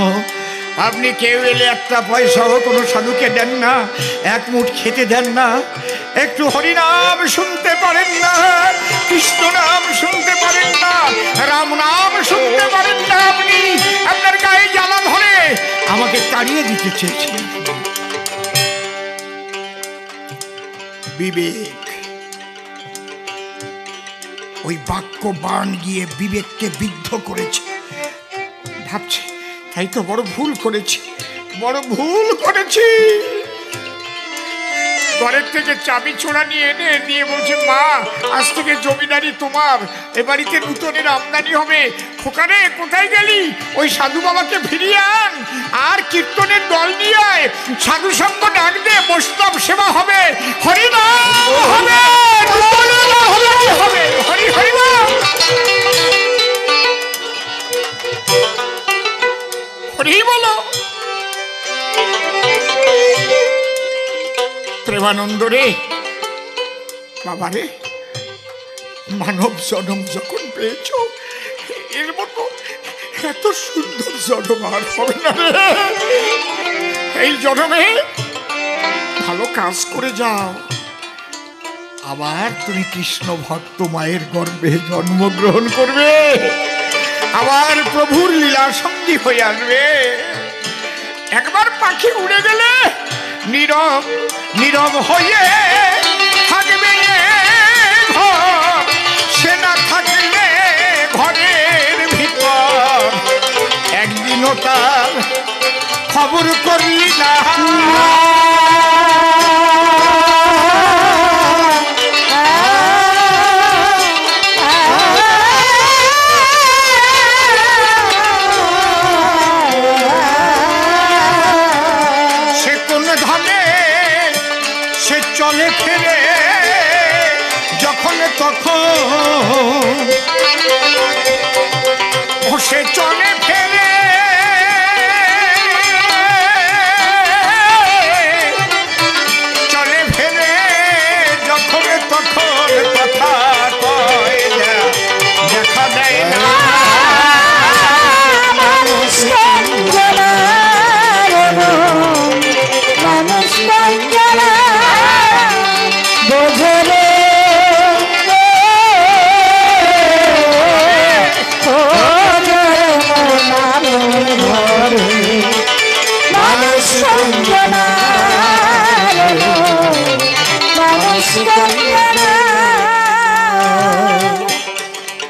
আপনি কেউ এলে একটা পয়সাও কোনো সাধুকে দেন না, এক মুঠ খেতে দেন না, একটু হরিনাম শুনতে পারেন না, কৃষ্ণ নাম শুনতে পারেন না, রাম নাম শুনতে পারেন না। আপনি আপনার গায়ে জ্বালা ধরে আমাকে তাড়িয়ে দিতে চেয়েছেন। বিবেক, ওই বাক্য বাণ গিয়ে বিবেককে বিদ্ধ করেছে। ভাবছে তাই তো বড় ভুল করেছি, বড় ভুল করেছি। ঘরের থেকে চাবি ছোড়া নিয়ে এনে নিয়ে বলছে, মা আজ থেকে জমিদারি তোমার, এ বাড়িতে নূতনের আমদানি হবে। খোকারে কোথায় গেলি? ওই সাধু বাবাকে ফিরিয়ে আন, আর কীর্তনের দল নিয়ে আয়, সাধু সঙ্গ ডাক দে, বৈষ্ণব সেবা হবে, হরিনাম হবে, হবে হরি হরিনাম, হরি বলো। প্রেমানন্দ রে, বাবা রে, মানব জন্ম যখন পেয়েছ, এর মতো এত সুন্দর জন্ম আর হবে না রে। এই জন্মে ভালো কাজ করে যাও, আবার তুমি কৃষ্ণ ভক্ত মায়ের গর্ভে জন্মগ্রহণ করবে, আবার প্রভুর লীলা সঙ্গী হয়ে আসবে। একবার পাখি উড়ে গেলে নীরব নীরব হয়ে থাকবে ঘর, সে না থাকলে ঘরের ভিতর। একদিনও তার খবর করলি না, চলে ফেরে যখন তখন, ও সে চলে ফেরে চলে ফেরে যখন তখন, কথা কয় না, দেখা দেয় না। মানুষ বোঝরে মানুষ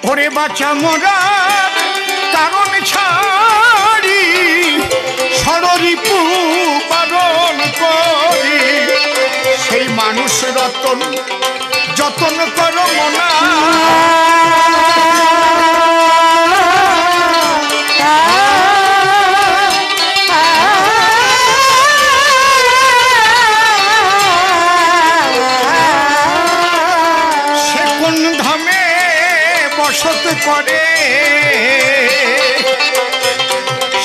ওরে বাঁচা মোরা কারণ ছাড়ি, ষড়রিপু পালন করি, সেই মানুষ রতন যতন করো মনা। সে কোন ধামে বসত করে,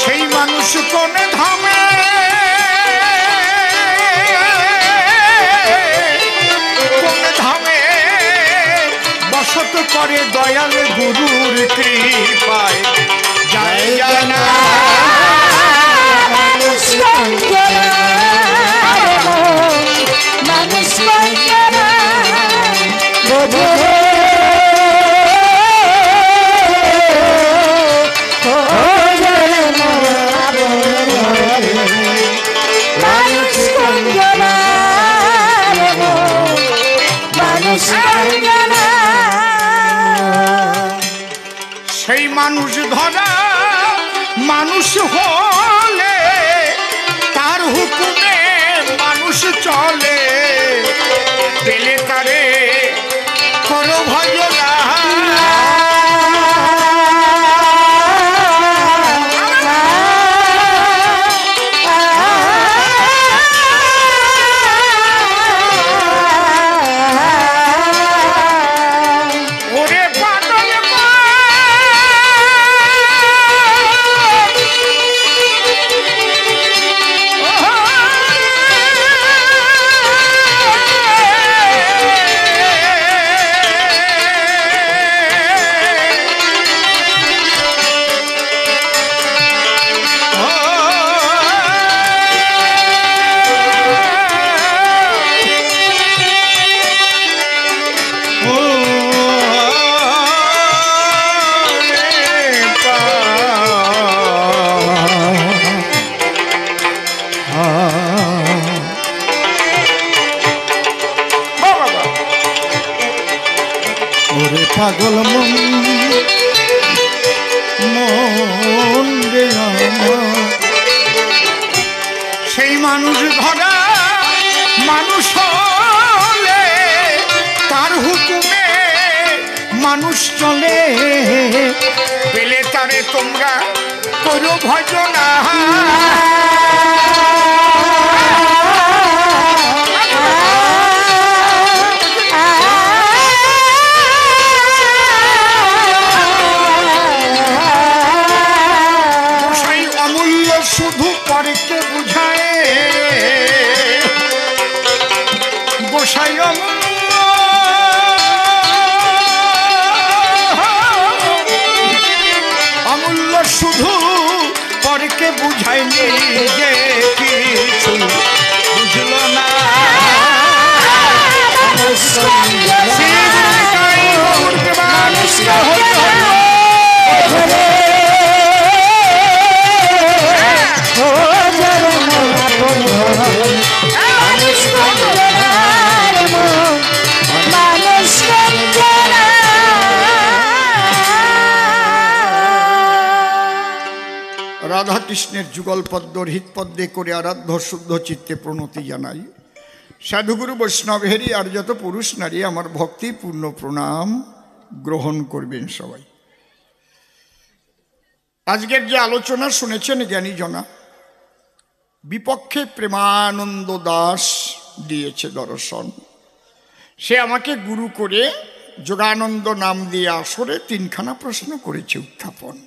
সেই মানুষ কোন ধামে বসত করে, দয়াল গুরুর কৃপায় যায় জানা। মানুষ সেই মানুষ ধরা মানুষ হলে তার হুকুমে মানুষ চলে, পেলে তারে করো ভজনা। পাগল মন মন রে আমার, সেই মানুষ ধরা মানুষ হলে তার হুকুমে মানুষ চলে, পেলে তারে তোমরা করো ভজনা। শুধু পরকে বুঝায় গোসাই অমূল্য শুধু পরকে বুঝায়নি, যে কিছু বুঝল না। রাধা কৃষ্ণের যুগল পদ্ম হৃৎপদ্মে করে আরাধ্য শুদ্ধ চিত্তে প্রণতি জানাই। সাধুগুরু বৈষ্ণবেরই আর যত পুরুষ নারী আমার ভক্তিপূর্ণ প্রণাম গ্রহণ করবেন সবাই। আজকের যে আলোচনা শুনেছেন জ্ঞানীজনা, বিপক্ষে প্রেমানন্দ দাস দিয়েছে দর্শন। সে আমাকে গুরু করে যোগানন্দ নাম দিয়ে আসরে 3খানা প্রশ্ন করেছে উত্থাপন।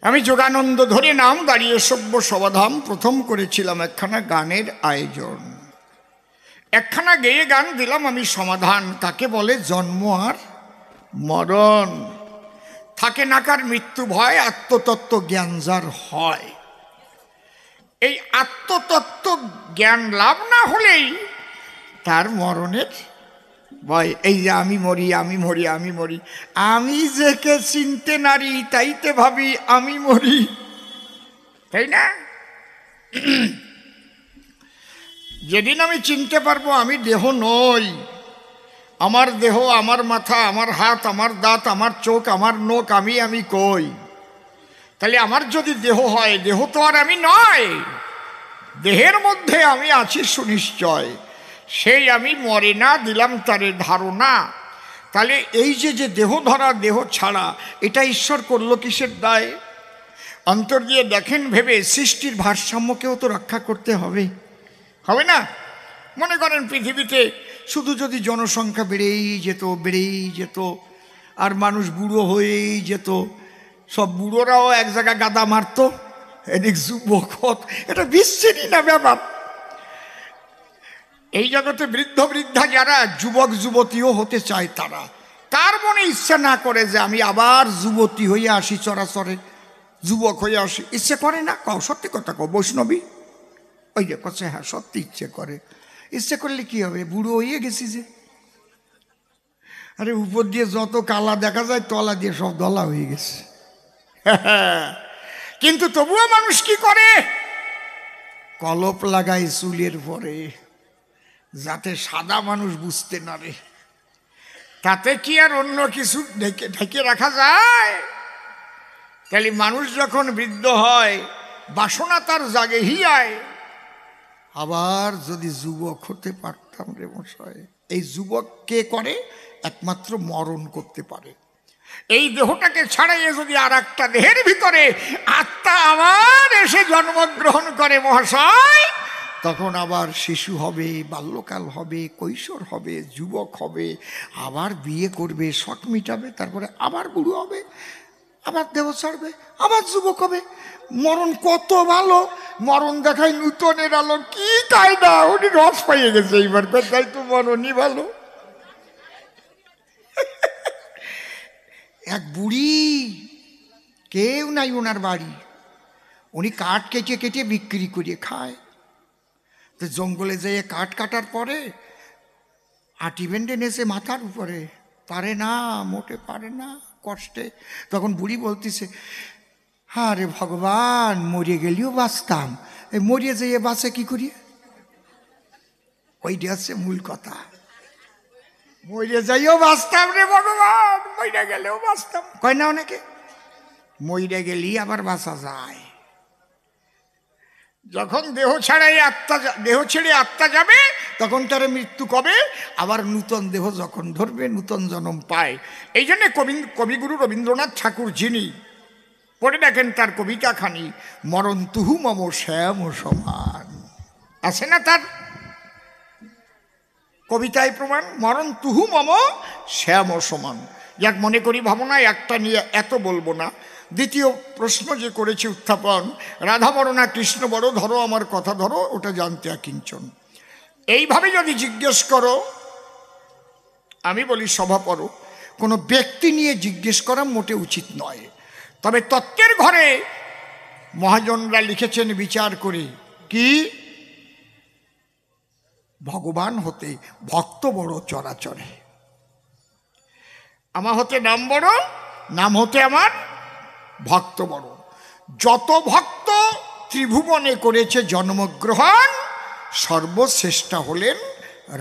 আমি যোগানন্দ ধরে নাম দাঁড়িয়ে সভ্য সমাধান প্রথম করেছিলাম একখানা গানের আয়োজন। একখানা গেয়ে গান দিলাম আমি সমাধান। কাকে বলে জন্ম আর মরণ, থাকে না কার মৃত্যু ভয়, আত্মতত্ত্ব জ্ঞান যার হয়। এই আত্মতত্ত্ব জ্ঞান লাভ না হলেই তার মরণের ভয়। এই যে আমি মরি আমি মরি আমি মরি, আমি যেকে চিনতে নারি তাইতে ভাবি আমি মরি, তাই না? যেদিন আমি চিনতে পারবো আমি দেহ নই, আমার দেহ আমার মাথা আমার হাত আমার দাঁত আমার চোখ আমার নখ আমি কই, তাহলে আমার যদি দেহ হয়, দেহ তো আর আমি নয়, দেহের মধ্যে আমি আছি সুনিশ্চয়, সেই আমি মরে না দিলাম তারে ধারণা। তাহলে এই যে দেহ ধরা দেহ ছাড়া, এটা ঈশ্বর করলো কিসের দায়? অন্তর দিয়ে দেখেন ভেবে, সৃষ্টির ভারসাম্যকেও তো রক্ষা করতে হবে, হবে না? মনে করেন পৃথিবীতে শুধু যদি জনসংখ্যা বেড়েই যেত আর মানুষ বুড়ো হয়েই যেত, সব বুড়োরাও এক জায়গায় গাদা মারত, এদিক যুবক, এটা বিচ্ছিরি না ব্যাপার। এই জগতে বৃদ্ধ বৃদ্ধা যারা যুবক যুবতীও হতে চায়, তারা কার মনে ইচ্ছা না করে যে আমি আবার যুবতী হয়ে আসি, চরাচরে যুবক হয়ে আসি? ইচ্ছে করে না? কও, সত্যি কথা কও। বৈষ্ণবী ওই যে কচ্ছে, হ্যাঁ সত্যি ইচ্ছে করে। ইচ্ছে করলে কি হবে? বুড়ো হয়ে গেছি যে। আরে উপর দিয়ে যত কালা দেখা যায়, তলা দিয়ে সব দলা হয়ে গেছে। কিন্তু তবুও মানুষ কি করে? কলপ লাগায় চুলের পরে, যাতে সাদা মানুষ বুঝতে না রে। তাতে কি আর অন্য কিছু ঢেকে ঢেকে রাখা যায়? তাহলে মানুষ যখন বৃদ্ধ হয় বাসনা তার জাগে হিয়ায়। আবার যদি যুবক হতে পারতাম রে মশাই। এই যুবক কে করে? একমাত্র মরণ করতে পারে। এই দেহটাকে ছাড়াইয়ে যদি আর একটা দেহের ভিতরে আত্মা আবার এসে জন্মগ্রহণ করে মহাশয়, তখন আবার শিশু হবে, বাল্যকাল হবে, কৈশোর হবে, যুবক হবে, আবার বিয়ে করবে, শখ মিটাবে, তারপরে আবার বুড়ো হবে, আবার দেহ ছাড়বে, আবার যুবক হবে। মরণ কত ভালো! মরণ দেখায় নূতনের আলো। কি তাই না, উনি রস পাইয়ে গেছে এইবার, তাই তো মরণই ভালো। এক বুড়ি, কেউ নাই ওনার বাড়ি, উনি কাঠ কেটে কেটে বিক্রি করে খায়। তো জঙ্গলে যেয়ে কাঠ কাটার পরে আটি বেঁধে নেছে মাথার উপরে, পারে না, মোটে পারে না, কষ্টে। তখন বুড়ি বলতেছে, আরে ভগবান, মরে গেলেও বাঁচতাম, এই মরিয়ে যেয়ে বাঁচে কি করি? ওইটা হচ্ছে মূল কথা। মরে যাইও বাঁচতাম রে ভগবান, মরে গেলেও বাঁচতাম, কয় না অনেকে। মরে গেলেই আবার বাঁচা যায়। যখন দেহ ছাড়াই আত্মা, দেহ ছেড়ে আত্মা যাবে, তখন তার মৃত্যু কবে? আবার নূতন দেহ যখন ধরবে, নূতন জন্ম পায়। এই জন্যে কবিগুরু রবীন্দ্রনাথ ঠাকুর যিনি, পড়ে দেখেন তার কবিতা খানি, মরণ তুহু মম শ্যাম সমান। আছে না তার কবিতায় প্রমাণ? মরণ তুহু মম শ্যাম সমান। যাক, মনে করি ভাবনায় একটা নিয়ে এত বলবো না। দ্বিতীয় প্রশ্ন যে করেছে উত্থাপন, রাধা বড় না কৃষ্ণ বড়, ধরো আমার কথা ধরো, ওটা জানতে কিঞ্চন। এইভাবে যদি জিজ্ঞেস করো, আমি বলি সভা পড়ো, কোনো ব্যক্তি নিয়ে জিজ্ঞেস করা মোটে উচিত নয়। তবে তত্ত্বের ঘরে মহাজনরা লিখেছেন বিচার করে, কি ভগবান হতে ভক্ত বড় চরাচরে। আমার হতে নাম বড়, নাম হতে আমার ভক্ত বড়। যত ভক্ত ত্রিভুবনে করেছে জন্মগ্রহণ, সর্বশ্রেষ্ঠা হলেন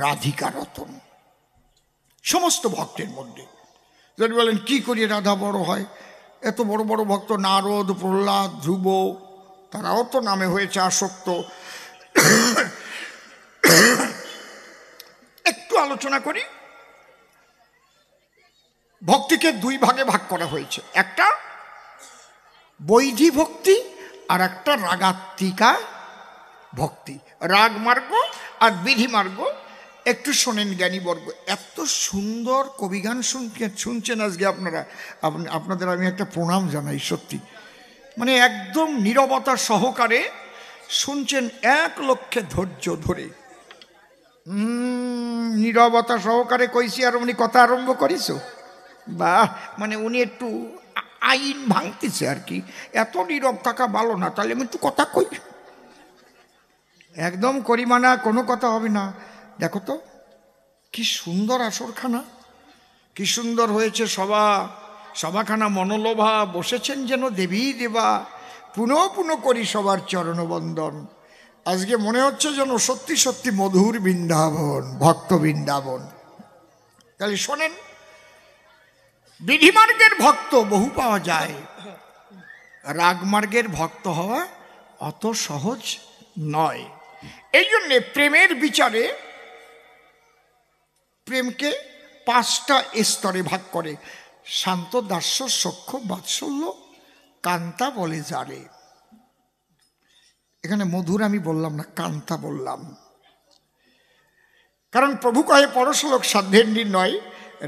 রাধিকা রতন। সমস্ত ভক্তের মধ্যে যদি বলেন কি করে রাধা বড় হয়, এত বড় বড় ভক্ত, নারদ, প্রহ্লাদ, ধ্রুব, তারাও তো নামে হয়েছে আসক্ত। একটু আলোচনা করি। ভক্তিকে দুই ভাগে ভাগ করা হয়েছে, একটা বৈধি ভক্তি আর একটা রাগাত্মিকা ভক্তি। রাগ মার্গ আর বিধি মার্গ। একটু শোনেন জ্ঞানীবর্গ, এত সুন্দর কবিগান শুনছেন আজকে আপনারা। আপনাদের আমি একটা প্রণাম জানাই, সত্যি মানে একদম নীরবতা সহকারে শুনছেন, এক লক্ষে ধৈর্য ধরে নীরবতা সহকারে কইছি, আর উনি কথা আরম্ভ করিস। বাহ, মানে উনি একটু আইন ভাঙতেছে আর কি। এত নীরব থাকা ভালো না, তাহলে আমি একটু কথা কই। একদম করিমানা, কোনো কথা হবে না। দেখো তো কি সুন্দর আসরখানা, কি সুন্দর হয়েছে সভাখানা, মনোলোভা। বসেছেন যেন দেবী দেবা। পুনঃ পুনঃ করি সবার চরণবন্দন। আজকে মনে হচ্ছে যেন সত্যি সত্যি মধুর বৃন্দাবন, ভক্ত বৃন্দাবন। তাহলে শোনেন, বিধিমার্গের ভক্ত বহু পাওয়া যায়, রাগমার্গের ভক্ত হওয়া অত সহজ নয়। এই জন্যে প্রেমের বিচারে প্রেমকে 5টা স্তরে ভাগ করে। শান্ত, দাস্য, সখ্য, বাৎসল্য, কান্তা বলে যারে। এখানে মধুর আমি বললাম না, কান্তা বললাম। কারণ প্রভু কহে পরশলোক সাধ্যের নির্ণয়,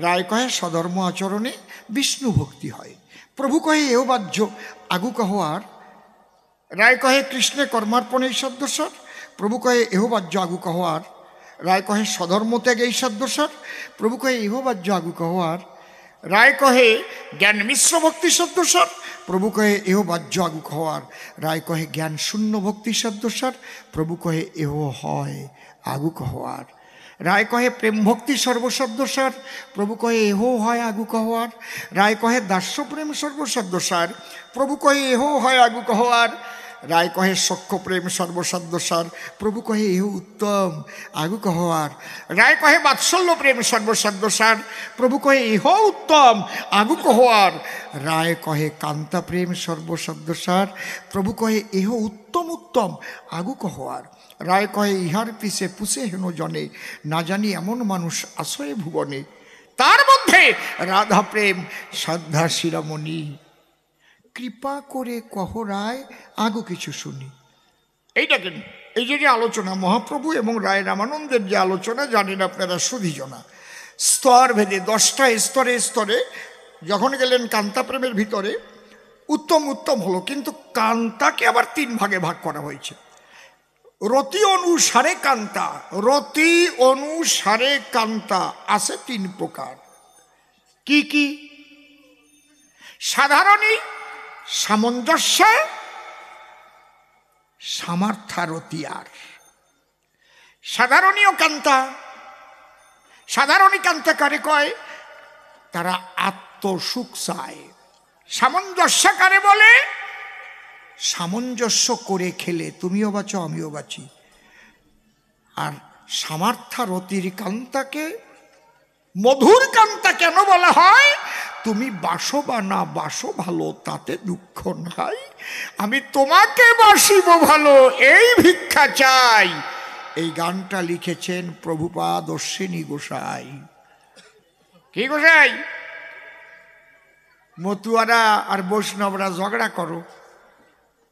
রায় কহে সধর্ম আচরণে বিষ্ণু ভক্তি হয়। প্রভু কহে এও বাহ্য আগু কহ আর, রায় কহে কৃষ্ণে কর্মার্পণে ঈশ্বরদোষর। প্রভু কহে এহ বাহ্য আগু কহ আর, রায় কহে সধর্ম ত্যাগে ঈশ্বরদোষর। প্রভু কহে এহ বাহ্য আগু কহ আর, রায় কহে জ্ঞান মিশ্র ভক্তি সদ্দোষর। প্রভু কহে এহ বাহ্য আগু কহ আর, রায় কহে জ্ঞান শূন্য ভক্তি সদ্দোষর। প্রভু কহে এহ হয় আগু কহ আর, রায় কহে প্রেম ভক্তি সর্বসদ্দোষার। প্রভু কহে এহো হয় আগু কহোয়ার। রায় কহে দাস্য প্রেম সর্বসদ্দোষার। প্রভু কহে এহো হয় আগু কহোয়ার। রায় কহে সখ্য প্রেম সর্বসাধ্য সার, প্রভু কহে এহ উত্তম আগু কহবার। রায় কহে বাৎসল্য প্রেম সর্বসাধ্য সার, প্রভু কহে এহ উত্তম আগু কহবার। রায় কহে কান্তা প্রেম সর্বসাধ্য সার, প্রভু কহে এহ উত্তম উত্তম আগু কহবার। রায় কহে ইহার পিছে পুষে হেন জনে, না জানি এমন মানুষ আশ্রয়ে ভুবনে। তার মধ্যে রাধা প্রেম শ্রদ্ধা শিরামণি, কৃপা করে কহ রায় আগু কিছু শুনি। এইটা কেন, এই যে আলোচনা মহাপ্রভু এবং রায় রামানন্দের যে আলোচনা, জানেন আপনারা সুধীজনা স্তর ভেদে 10টা স্তরে স্তরে যখন গেলেন কান্তা প্রেমের ভিতরে উত্তম উত্তম হলো, কিন্তু কান্তাকে আবার 3 ভাগে ভাগ করা হয়েছে। রতি অনুসারে কান্তা, রতি অনুসারে কান্তা আছে 3 প্রকার। কি কি? সাধারণী, সামঞ্জস্য, সামার্থারতি। আর সাধারণীয় কান্তা, সাধারণী কান্তা কারে কয়? তারা আত্মসুখ চায়। সামঞ্জস্য কারে বলে? সামঞ্জস্য করে খেলে তুমিও বাঁচো আমিও বাঁচি। আর সামার্থারতির কান্তাকে মধুর কান্তা কেন বলা হয়? তুমি বাসো বা না বাসো ভালো, তাতে দুঃখ নাই, আমি তোমাকে বাসিব ভালো, এই ভিক্ষা চাই। এই গানটা লিখেছেন প্রভুপাদ অশ্বিনী গোসাই। কি গোসাই? মতুয়ারা আর বৈষ্ণবরা ঝগড়া করো,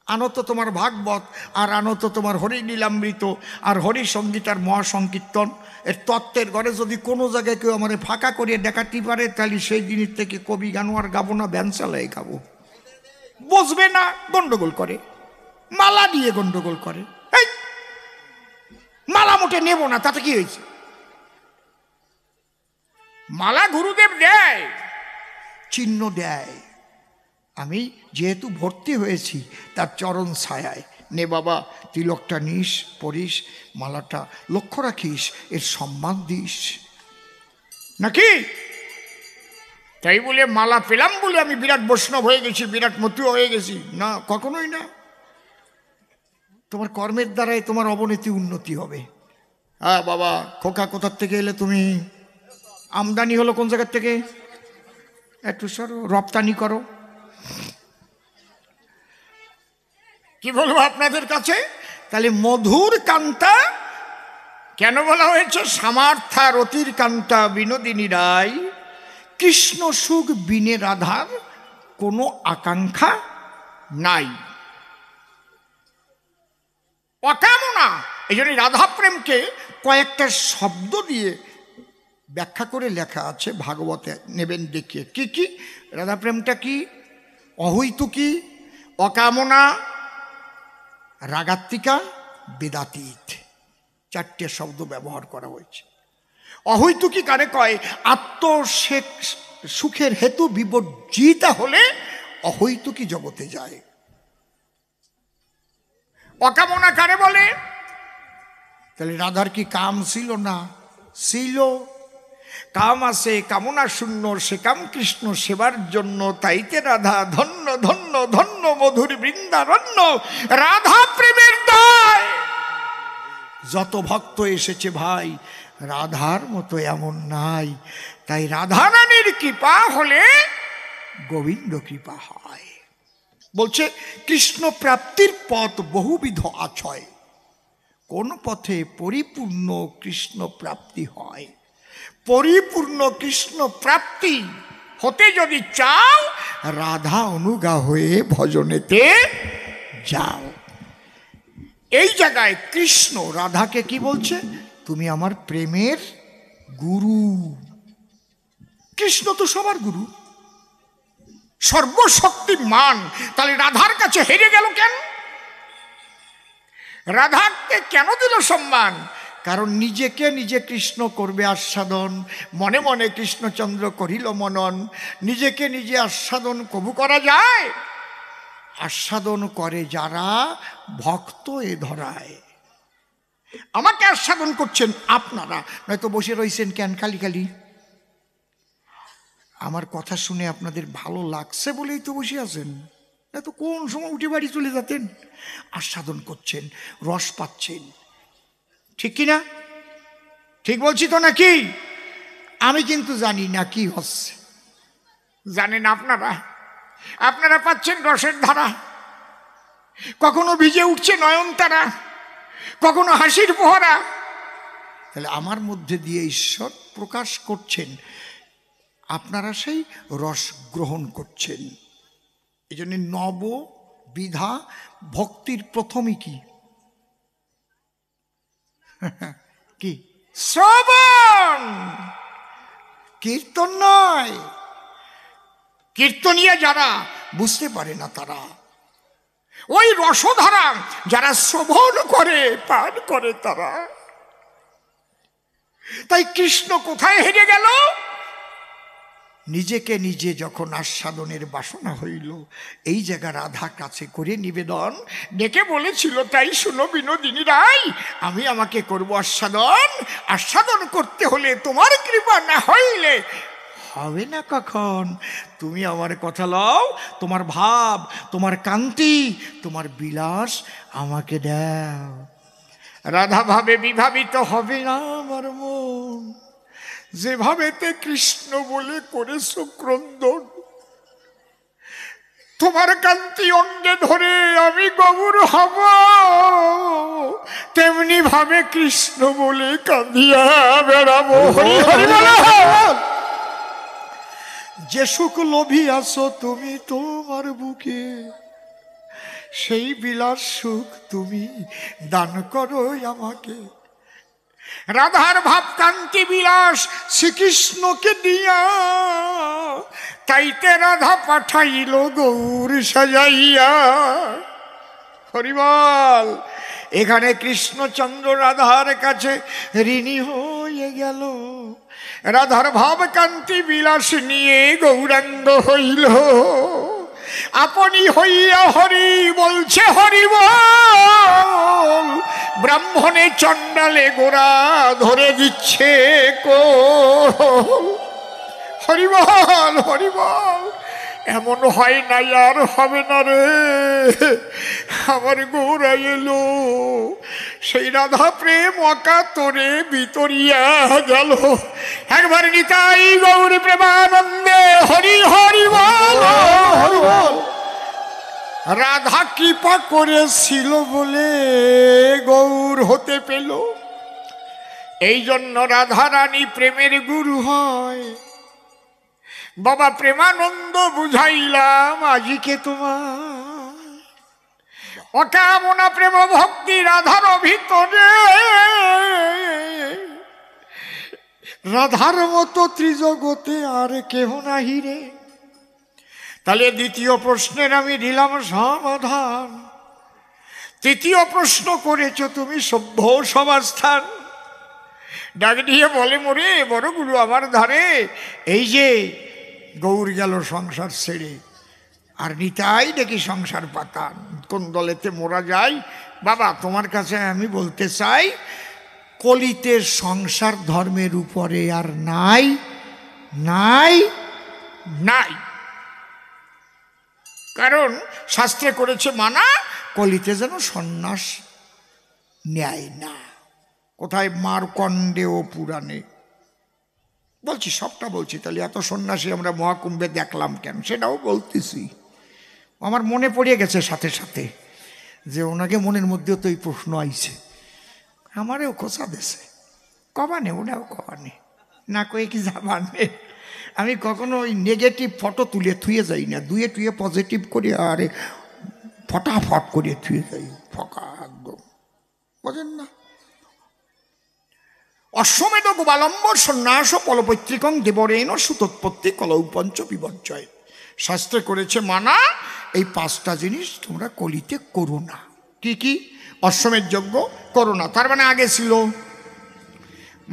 আনো তো তোমার ভাগবত, আর আনো তো তোমার হরি নীলামৃত আর হরি সঙ্গীত আর মহাসংকীর্তন। এর তত্ত্বের ঘরে যদি কোনো জায়গায় কেউ আমার ফাঁকা করিয়ে দেখাতে পারে, তাহলে সেই দিনের থেকে কবি গান আর গাবো না, ব্যান চালাই গাবো। বসবে না, গন্ডগোল করে, মালা দিয়ে গন্ডগোল করে। এই মালা মোটে নেব না, তাতে কি হয়েছে? মালা গুরুদেব দেয়, চিহ্ন দেয়। আমি যেহেতু ভর্তি হয়েছি তার চরণ ছায়ায়, নে বাবা তিলকটা নিস, পড়িস, মালাটা লক্ষ্য রাখিস, এর সম্মান দিস, নাকি? তাই বলে মালা পেলাম বলে আমি বিরাট বৈষ্ণব হয়ে গেছি, বিরাট মতু হয়ে গেছি, না, কখনোই না। তোমার কর্মের দ্বারাই তোমার অবনতি উন্নতি হবে। হ্যাঁ বাবা, খোকা কোথার থেকে এলে তুমি? আমদানি হলো কোন জায়গার থেকে? একটু সরো, রপ্তানি করো। কি বলবো আপনাদের কাছে? তাহলে মধুর কান্তা কেন বলা হয়েছে? সামার্থারতির কান্তা বিনোদিনী রায়, কৃষ্ণ সুখ বিনে রাধার কোনো আকাঙ্ক্ষা নাই, অকামনা। এই জন্য রাধা প্রেমকে কয়েকটা শব্দ দিয়ে ব্যাখ্যা করে লেখা আছে ভাগবতে, নেবেন দেখিয়ে। কি কি রাধা প্রেমটা? কি অহৈতুকী, অকামনা, রাগাত্মিকা, বেদাতীত, 4টে শব্দ ব্যবহার করা হয়েছে। অহৈতুকী কারে কয়? সুখের হেতু বিবর্জিতা হলে অহৈতুকী জগতে যায়। অকামনা কারে বলে? তাহলে রাধার কি কাম ছিল না? ছিল। কাম আছে, কামনা শূন্য, সে কাম কৃষ্ণ সেবার জন্য, তাইতে রাধা ধন্য ধন্য ধন্য মধুর বৃন্দারণ্য। রাধা প্রেমের দায় যত ভক্ত এসেছে ভাই, রাধার মতো এমন নাই। তাই রাধা রানীর কৃপা হলে গোবিন্দ কৃপা হয়। বলছে কৃষ্ণ প্রাপ্তির পথ বহুবিধ আছয়, কোন পথে পরিপূর্ণ কৃষ্ণ প্রাপ্তি হয়। পরিপূর্ণ কৃষ্ণ প্রাপ্তি হতে যদি চাও, রাধা অনুগা হয়ে ভজনেতে যাও। এই জায়গায় কৃষ্ণ রাধাকে কি বলছে? তুমি আমার প্রেমের গুরু। কৃষ্ণ তো সবার গুরু, সর্বশক্তিমান। তাহলে রাধার কাছে হেরে গেল কেন? রাধাকে কেন দিল সম্মান? কারণ নিজেকে নিজে কৃষ্ণ করবে আস্বাদন, মনে মনে কৃষ্ণচন্দ্র করিল মনন। নিজেকে নিজে আস্বাদন কবু করা যায়? আস্বাদন করে যারা ভক্ত এ ধরায়। আমাকে আস্বাদন করছেন আপনারা, নয়তো বসে রয়েছেন কেন খালি খালি? আমার কথা শুনে আপনাদের ভালো লাগছে বলেই তো বসে আছেন। না তো কোন সময় উঠে বাড়ি চলে যেতেন। আস্বাদন করছেন, রস পাচ্ছেন, ঠিক কিনা? ঠিক বলছি তো নাকি? আমি কিন্তু জানি না কি হচ্ছে, জানেন আপনারা? আপনারা পাচ্ছেন রসের ধারা, কখনো ভিজে উঠছে নয়নতারা, কখনো হাসির ফোয়ারা। তাহলে আমার মধ্যে দিয়ে ঈশ্বর প্রকাশ করছেন, আপনারা সেই রস গ্রহণ করছেন। এই জন্য নববিধা ভক্তির প্রথমই কি? কি? শ্রবণ, কীর্তন নয়। কীর্তনিয়া যারা বুঝতে পারে না, তারা ওই রসধারা যারা শ্রবণ করে, পান করে তারা। তাই কৃষ্ণ কোথায় হেরে গেল? নিজেকে নিজে যখন আস্বাদনের বাসনা হইল, এই জায়গা রাধা কাছে করে নিবেদন ডেকে বলেছিল, তাই শুনো বিনোদিনী রায়, আমি আমাকে করব আস্বাদন। আস্বাদন করতে হলে তোমার কৃপা না হইলে হবে না। কখন? তুমি আমার কথা লও, তোমার ভাব, তোমার কান্তি, তোমার বিলাস আমাকে দাও। রাধা ভাবে বিভাবিত হবে না আমার মন, যেভাবেতে কৃষ্ণ বলে করেছ ক্রন্দন। তোমার কান্তি অঙ্গে ধরে আমি গৌর হব, তেমনি ভাবে কৃষ্ণ বলে কাঁদিয়া বেড়াবো। হরি হরি বল। যে সুখ লোভিয়াছ তুমি তোমার বুকে, সেই বিলাস সুখ তুমি দান করো আমাকে। রাধার ভাব কান্তি বিলাস শ্রীকৃষ্ণকে দিয়া, তাইতে রাধা পাঠাইল গৌর সাজাইয়া। হরিবল। এখানে কৃষ্ণচন্দ্র রাধার কাছে ঋণী হয়ে গেল, রাধার ভাব কান্তি বিলাস নিয়ে গৌরাঙ্গ হইল। আপনি হইয়া হরি বলছে হরি বল, ব্রাহ্মণে চণ্ডালে গোরা ধরে দিচ্ছে কোল। হরি বল, হরি বল। এমন হয় না আর হবে না রে, আমার গৌরা এলো, সেই রাধা প্রেম অকাতরে ভিতরিয়া গেল। একবার নিতাই গৌর প্রেমানন্দে হরি হরি বল, হরি বল। রাধা কৃপা করেছিল বলে গৌর হতে পেল, এই জন্য রাধা রানী প্রেমের গুরু হয়। বাবা প্রেমানন্দ বুঝাইলাম আজিকে তোমার, অকামনা প্রেম ভক্তি রাধার ভিতরে। রাধার মতো ত্রিজগতে আর কেহ নাহি রে। তাহলে দ্বিতীয় প্রশ্নের আমি দিলাম সমাধান। তৃতীয় প্রশ্ন করেছ তুমি সভ্য সমাজস্থান। ডাক দিয়ে বলে, মোরে বড় গুরু আমার ধারে, এই যে গৌর গেল সংসার ছেড়ে, আর নিতাই দেখি সংসার পাতান, কোন দলেতে মোরা যায়। বাবা তোমার কাছে আমি বলতে চাই, কলিতে সংসার ধর্মের উপরে আর নাই নাই নাই। কারণ শাস্ত্রে করেছে মানা, কলিতে যেন সন্ন্যাস নেয় না। কোথায়? মার্কণ্ডেয় পুরাণে বলছি, সবটা বলছি। তাহলে এত সন্ন্যাসী আমরা মহাকুম্ভে দেখলাম কেন, সেটাও বলতেছি। আমার মনে পড়ে গেছে সাথে সাথে যে ওনাকে মনের মধ্যেও তো এই প্রশ্ন আইছে, আমারেও খোঁচা দেছে। কবানে ওনাও কবানে না কয়ে কি যাবানে। আমি কখনো ওই নেগেটিভ ফটো তুলে থুয়ে যাই না, দুয়ে টুয়ে পজিটিভ করে আরে ফটাফট করে থুয়ে যাই, ফকা একদম, বোঝেন না? অশ্বমেধ গোবালম্বর সন্ন্যাস পলপৈত্রিকং দেবরেণ সুতোৎপত্তি কলৌ পঞ্চ বিপর্যয়। শাস্ত্রে করেছে মানা, এই পাঁচটা জিনিস তোমরা কলিতে করো না। কি কি? অশ্বমেধ যজ্ঞ করো না। তার মানে আগে ছিল,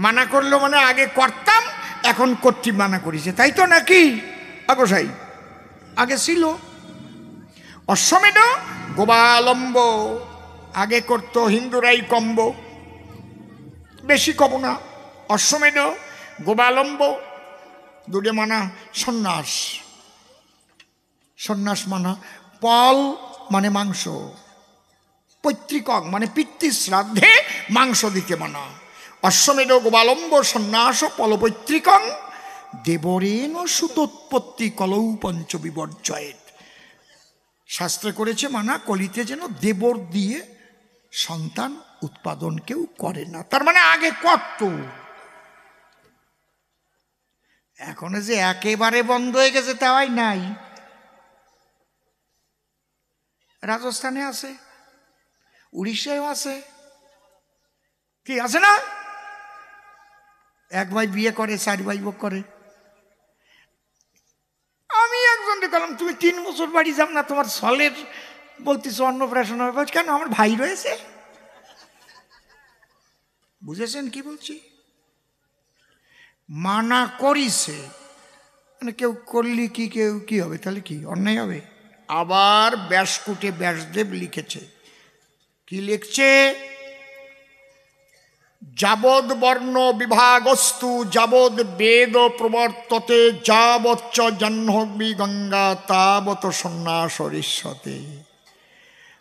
মানা করলো মানে আগে করতাম, এখন কর্তৃ মানা করেছে, তাই তো নাকি আগসাই? আগে ছিল। অশ্বমেধ গোবালম্ব আগে করতো হিন্দুরাই কম্ব, বেশি কব না। অশ্বমেধ গোবালম্ব দুটো মানা। সন্ন্যাস, সন্ন্যাস মানা পল মানে মাংস, পৈতৃকং মানে পিতৃ শ্রাদ্ধে মাংস দিতে মানা। অশ্বমেধ গোপালম্ব সন্ন্যাস পলপৈতৃকং দেবরেণ সুতোৎপত্তি কলৌ পঞ্চ বিবর্জয়েত। শাস্ত্রে করেছে মানা কলিতে যেন দেবর দিয়ে সন্তান উৎপাদন কেউ করে না। তার মানে আগে কত, এখন যে একেবারে বন্ধ হয়ে গেছে তাই নাই। রাজস্থানে আছে, উড়িষ্যায়ও আছে, কি আছে না? এক ভাই বিয়ে করে, 4 ভাই ভোগ করে। আমি একজনকে বললাম তুমি 3 বছর বাড়ি যাও না, তোমার সলের বলতেছ অন্নপ্রাশন হবে। কেন? আমার ভাই রয়েছে। বুঝেছেন কি বলছি? মানা করিছে মানে কেউ করলি কি কেউ কি হবে, তাহলে কি অন্যায় হবে? আবার ব্যাসকুটে ব্যাসদেব লিখেছে, কি লিখছে? যাবদ বর্ণ বিভাগস্তু যাবদ বেদ প্রবর্ততে যাবচ্চ জাহ্নবী গঙ্গা তাবত সন্ন্যাসরিষ্যতে।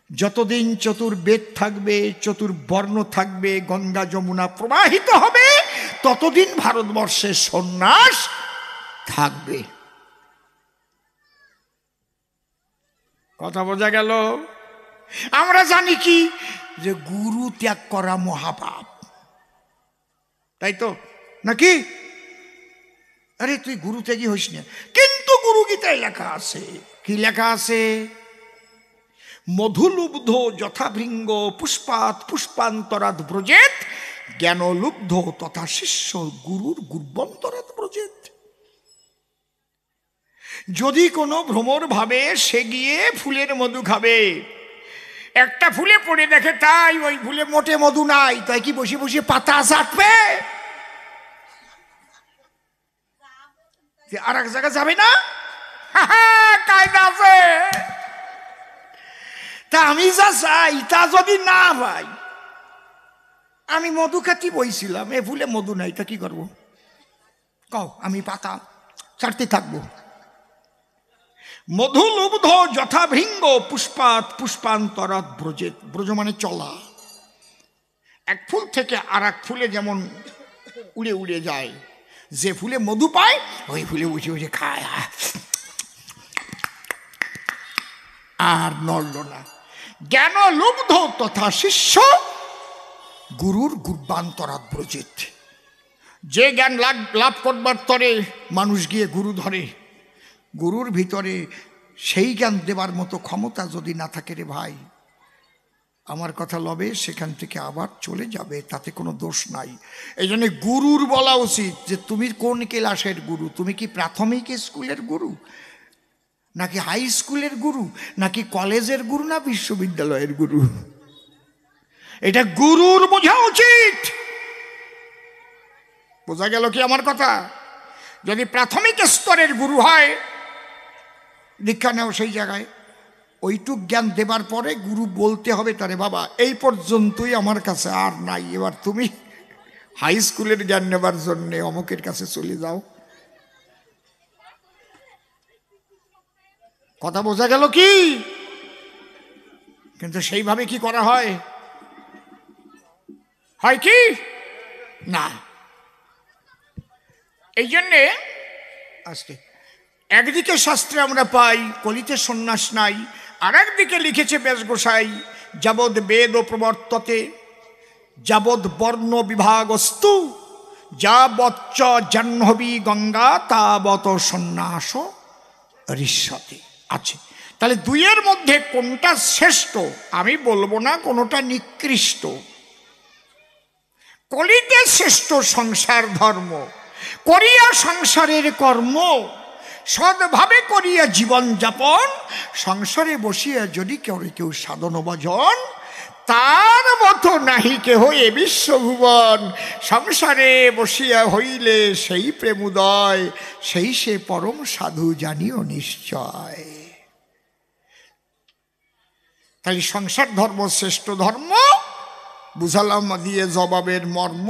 যতদিন চতুর্বেদ থাকবে, চতুর্বর্ণ থাকবে, গঙ্গা যমুনা প্রবাহিত হবে, ততদিন ভারতবর্ষে সন্ন্যাস থাকবে। কথা বোঝা গেল? আমরা জানি কি যে গুরু ত্যাগ করা মহাপাপ, তাই তো নাকি? আরে তুই গুরু ত্যাগী হইস না, কিন্তু গুরু গীতায় লেখা আছে, কি লেখা আছে? মধুলুব্ধ যথাভৃঙ্গ পুষ্পাত পুষ্পান্তরাত ব্রজেত জ্ঞানলুব্ধ তথা শিষ্য গুরুর গুর্বন্তরাত ব্রজেত। যদি কোনো ভ্রমর ভাবে সে গিয়ে ফুলের মধু খাবে, একটা ফুলে পড়ে দেখে তাই ওই ফুলে মোটে মধু নাই, তাই কি বসে বসে পাতা চাটবে? আর এক জায়গায় যাবে না? কায়দা আছে। তা আমি যা চাই তা যদি না ভাই, আমি মধু খাতি বইছিলাম, এ ফুলে মধু নাই, তা কি করবো? কও, আমি পাতা চাটতে থাকবো। মধুলুব্ধ যথাভৃঙ্গ পুষ্পাত পুষ্পান্তরাত ব্রজেত। ব্রজ মানে চলা। এক ফুল থেকে আর এক ফুলে যেমন উড়ে উড়ে যায়, যে ফুলে মধু পায় ওই ফুলে বসে বসে খায়, আর নড়ল না। জ্ঞানলুব্ধ তথা শিষ্য গুরুর গুর্বান্তরাত ব্রজেত। যে জ্ঞান লাভ করবার তরে মানুষ গিয়ে গুরু ধরে, গুরুর ভিতরে সেই জ্ঞান দেবার মতো ক্ষমতা যদি না থাকে রে ভাই, আমার কথা লবে সেখান থেকে আবার চলে যাবে, তাতে কোনো দোষ নাই। এই জন্য গুরুর বলা উচিত যে তুমি কোন ক্লাসের গুরু, তুমি কি প্রাথমিক স্কুলের গুরু, নাকি হাই স্কুলের গুরু, নাকি কলেজের গুরু, না বিশ্ববিদ্যালয়ের গুরু? এটা গুরুর বোঝা উচিত। বোঝা গেল কি আমার কথা? যদি প্রাথমিক স্তরের গুরু হয়, দীক্ষা নেও সেই জায়গায়, ওইটুক জ্ঞান দেবার পরে গুরু বলতে হবে তারে, বাবা এই পর্যন্তই আমার কাছে আর নাই, এবার তুমি হাই স্কুলের জ্ঞান নেবার জন্য অমুকের কাছে চলে যাও। কথা বোঝা গেল কি? কিন্তু সেইভাবে কি করা হয়? হয় কি না? এই জন্যে আজকে একদিকে শাস্ত্রে আমরা পাই কলিতে সন্ন্যাস নাই, আর একদিকে লিখেছে ব্যাস গোসাই যাবৎ বেদ প্রবর্ততে যাবৎ বর্ণ বিভাগস্তু যাবচ্চ জাহ্নবী গঙ্গা তাবৎ সন্ন্যাস ঋষ্যতে আছে। তাহলে দুইয়ের মধ্যে কোনটা শ্রেষ্ঠ আমি বলবো না, কোনটা নিকৃষ্ট। কলিতে শ্রেষ্ঠ সংসার ধর্ম, করিয়া সংসারের কর্ম, সৎভাবে করিয়া জীবন যাপন, সংসারে বসিয়া যদি কেউ সাধন ভজন, তার মতো নাহি কেহ এ বিশ্বভুবন। সংসারে বসিয়া হইলে সেই প্রেমোদয়, সেই সে পরম সাধু জানিও নিশ্চয়। তাই সংসার ধর্ম শ্রেষ্ঠ ধর্ম বুঝালাম দিয়ে জবাবের মর্ম।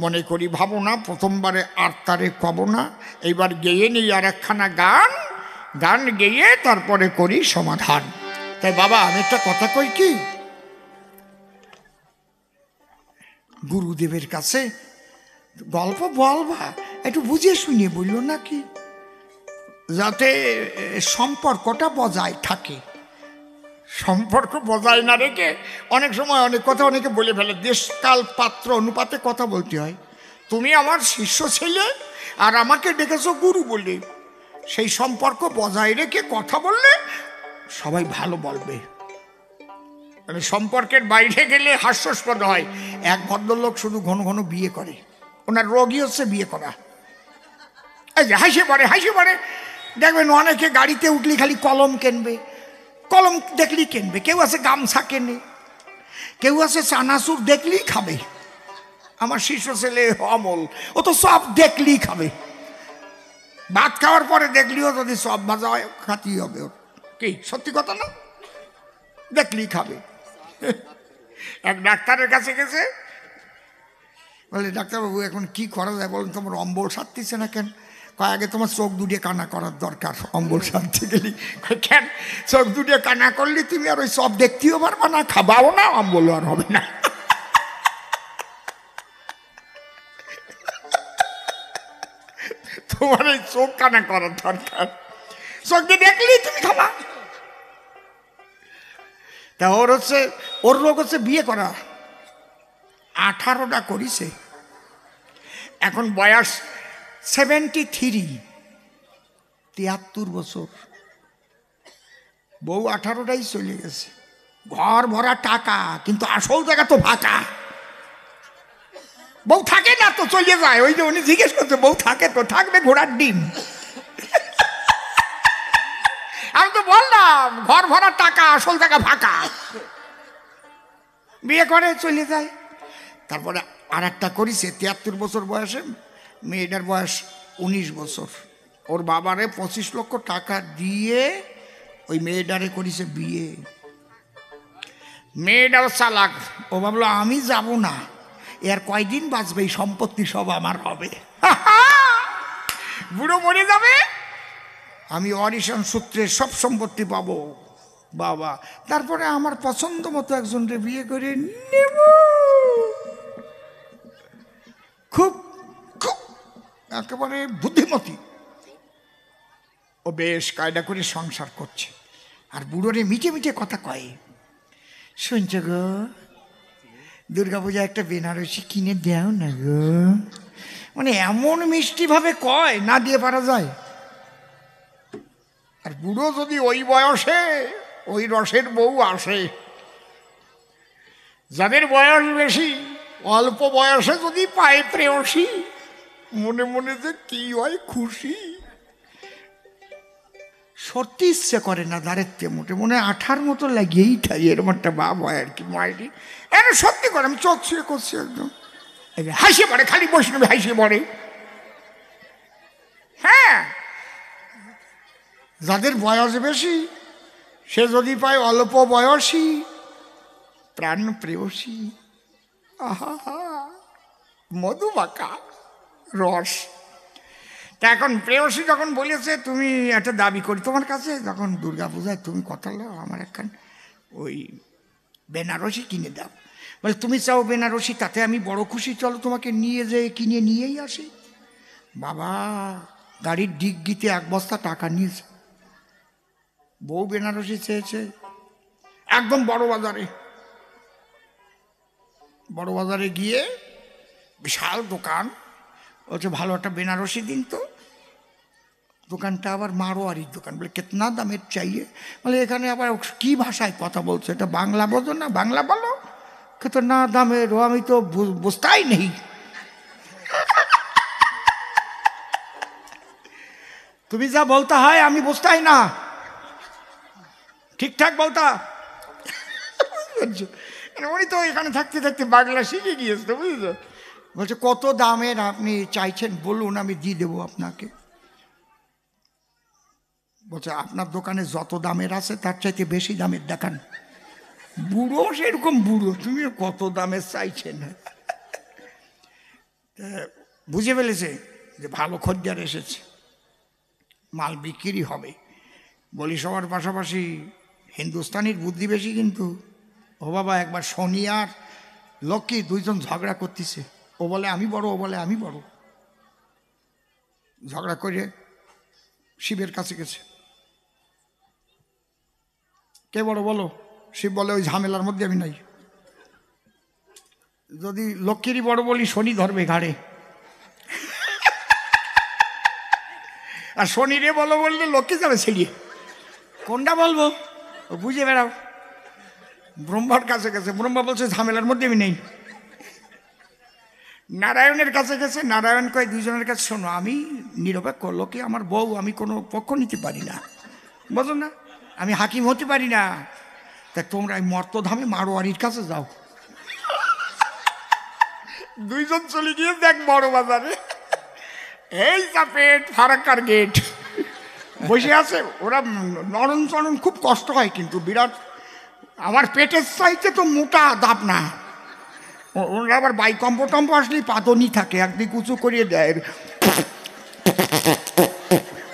মনে করি ভাবো না প্রথমবারে আর তারে কব না, এইবার গেয়ে নিই আর একখানা গান, গান গেয়ে তারপরে করি সমাধান। তাই বাবা আমি একটা কথা কই কি, গুরুদেবের কাছে গল্প বলবা একটু বুঝিয়ে শুনিয়ে বললো নাকি, যাতে সম্পর্কটা বজায় থাকে। সম্পর্ক বজায় না রেখে অনেক সময় অনেক কথা অনেকে বলে ফেলে, দেশকাল পাত্র অনুপাতে কথা বলতে হয়। তুমি আমার শিষ্য ছেলে আর আমাকে ডেকেছো গুরু বলে, সেই সম্পর্ক বজায় রেখে কথা বললে সবাই ভালো বলবে। মানে সম্পর্কের বাইরে গেলে হাস্যাস্পদ হয়। এক ভদ্রলোক শুধু ঘন ঘন বিয়ে করে, ওনার রোগই হচ্ছে বিয়ে করা। এই যে হাসি পড়ে দেখবেন অনেকে গাড়িতে উঠলি খালি কলম কিনবে, কলম দেখলি কিনবে, কেউ আছে গামছা কেনে, কেউ আছে চানাচুর দেখলেই খাবে। আমার শিষ্য ছেলে অমল, ও তো সব দেখলেই খাবে, ভাত খাওয়ার পরে দেখলিও যদি সব ভাজা হয় খাতেই হবে ওর। কি সত্যি কথা না? দেখলেই খাবে। এক ডাক্তারের কাছে গেছে, বলে ডাক্তারবাবু এখন কি করা যায় বলেন, তোমার অম্বল সারতেছে না কেন? কয় আগে তোমার চোখ দুটিয়ে কানা করার দরকার, অম্বল সারতে গেলি। কেন? চোখ দুটিয়ে কানা করলে তুমি আর ওই সব দেখতেও পারবা না, খাবাও না, অম্বল আর হবে না। তোমার এই চোখ কানা করার দরকার, চোখ দিয়ে দেখলেই তুমি খাবা। তা ওর হচ্ছে, ওর রোগ হচ্ছে বিয়ে করা। 18টা করিছে, এখন বয়স 73, 73 বছর। বউ 18টাই চলে গেছে, ঘর ভরা টাকা, কিন্তু আসল জায়গা তো ফাঁকা। বউ থাকে না তো চলে যায়। ওই যে উনি জিজ্ঞেস করছে বউ থাকে তো, থাকবে ঘোড়ার ডিম। আমি তো বললাম ঘর ভরা টাকা, আসল জায়গা ফাঁকা। বিয়ে করে চলে যায়। তারপরে আর একটা করেছে 73 বছর বয়সে, মেয়েটার বয়স 19 বছর। ওর বাবারে 25 লক্ষ টাকা দিয়ে ওই মেয়েটারে করেছে বিয়ে। মেয়েটাও চালাক, ও ভাবলো আমি যাব না, এর কয়দিন বাঁচবে, এই সম্পত্তি সব আমার হবে। বুড়ো মরে যাবে, আমি অরিশন সূত্রে সব সম্পত্তি পাবো। বাবা, তারপরে আমার পছন্দ মতো একজনকে বিয়ে করে নেব। খুব খুব একেবারে বুদ্ধিমতী, ও বেশ কায়দা করে সংসার করছে। আর বুড়োরে মিটে মিটে কথা কয়, শুনছ গো দুর্গাপূজা একটা বেনারসি কিনে দেও না গো। মানে এমন মিষ্টি ভাবে কয়, না দিয়ে পারা যায়। আর বুড়ো যদি ওই বয়সে ওই রসের বউ আসে, যাদের বয়স বেশি, অল্প বয়সে যদি পায় প্রেয়সী, মনে মনে যে কি হয় খুশি। সত্যি ইচ্ছে করে না দাঁড়াতে, মোটে মনে হয় 8টার মতো লাগিয়েই থাই, এরকম একটা ভাব হয় আর কি। মাইরি এর সত্যি করে, আমি চোখ ছুঁয়ে করছি একদম। হাসিয়ে পড়ে, খালি বৈষ্ণবী হাসিয়ে পড়ে। হ্যাঁ, যাদের বয়স বেশি, সে যদি পায় অল্প বয়সী প্রাণ প্রেয়সী, আহা মধুমাখা রস। তা এখন প্রেয়সী যখন বলেছে তুমি একটা দাবি করি তোমার কাছে, যখন দুর্গাপূজায় তুমি কথা লো আমার একখান ওই বেনারসি কিনে দাও। বলে তুমি চাও বেনারসি, তাতে আমি বড় খুশি, চলো তোমাকে নিয়ে যেয়ে কিনে নিয়েই আসি। বাবা গাড়ির ডিগ্গিতে 1 বস্তা টাকা নিয়েছে। বউ বেনারসি চেয়েছে, একদম বড় বাজারে গিয়ে বিশাল দোকান, বলছে ভালো একটা বেনারসি দিন তো। দোকানটা আবার মারোয়ারির দোকান। বলে কেতনা দামের চাইয়ে? বলে এখানে আবার কি ভাষায় কথা বলছে, এটা বাংলা বোঝো না, বাংলা বলো। কেতনা দামের? ও আমি তো বুঝতাই নেই। তুমি যা বলতা হয় আমি বুঝতাই না, ঠিকঠাক বলতা। উনি তো এখানে থাকতে থাকতে বাংলা শিখে গিয়েছে, বুঝছো। বলছে কত দামের আপনি চাইছেন বলুন, আমি দিয়ে দেবো আপনাকে। বলছে আপনার দোকানে যত দামের আছে তার চাইতে বেশি দামের দেখান। বুড়ো সেরকম বুড়ো, তুমি কত দামের চাইছেন। বুঝে ফেলেছে যে ভালো খদ্দের এসেছে, মাল বিক্রি হবে। বলি সবার পাশাপাশি হিন্দুস্তানির বুদ্ধি বেশি কিন্তু। ও বাবা, একবার শনি আর লক্ষ্মী দুইজন ঝগড়া করতেছে। ও বলে আমি বড়, ও বলে আমি বড়। ঝগড়া করে শিবের কাছে গেছে। কে বড় বলো? শিব বলে ওই ঝামেলার মধ্যে আমি নাই। যদি লক্ষ্মীরই বড় বলি শনি ধরবে ঘাড়ে, আর শনিরে বলো বললে লক্ষ্মী যাবে ছেড়িয়ে। কোনটা বলবো ও বুঝে বেড়াও। ব্রহ্মার কাছে গেছে, ব্রহ্মা বলছে ঝামেলার মধ্যে আমি নেই। নারায়ণের কাছে গেছে, নারায়ণ কয় দুইজনের কাছে শোনো, আমি নিরপেক্ষ, লোকে আমার বউ, আমি কোনো পক্ষ নিতে পারি না, বুঝো না, আমি হাকিম হতে পারি না। তা তোমরা এই মর্তধামে মারোয়ারির কাছে যাও। দুইজন চলে গিয়ে দেখ বড় বাজারে, এই চাপেট ফারাক্কার গেট বসে আছে। ওরা নরম চরণ খুব কষ্ট হয় কিন্তু বিরাট। আমার পেটের চাইতে তো মোটা দাপ না। ওরা আবার বাইকম্প টম্প আসলেই পাতনি থাকে, একদিক উঁচু করিয়ে দেয়।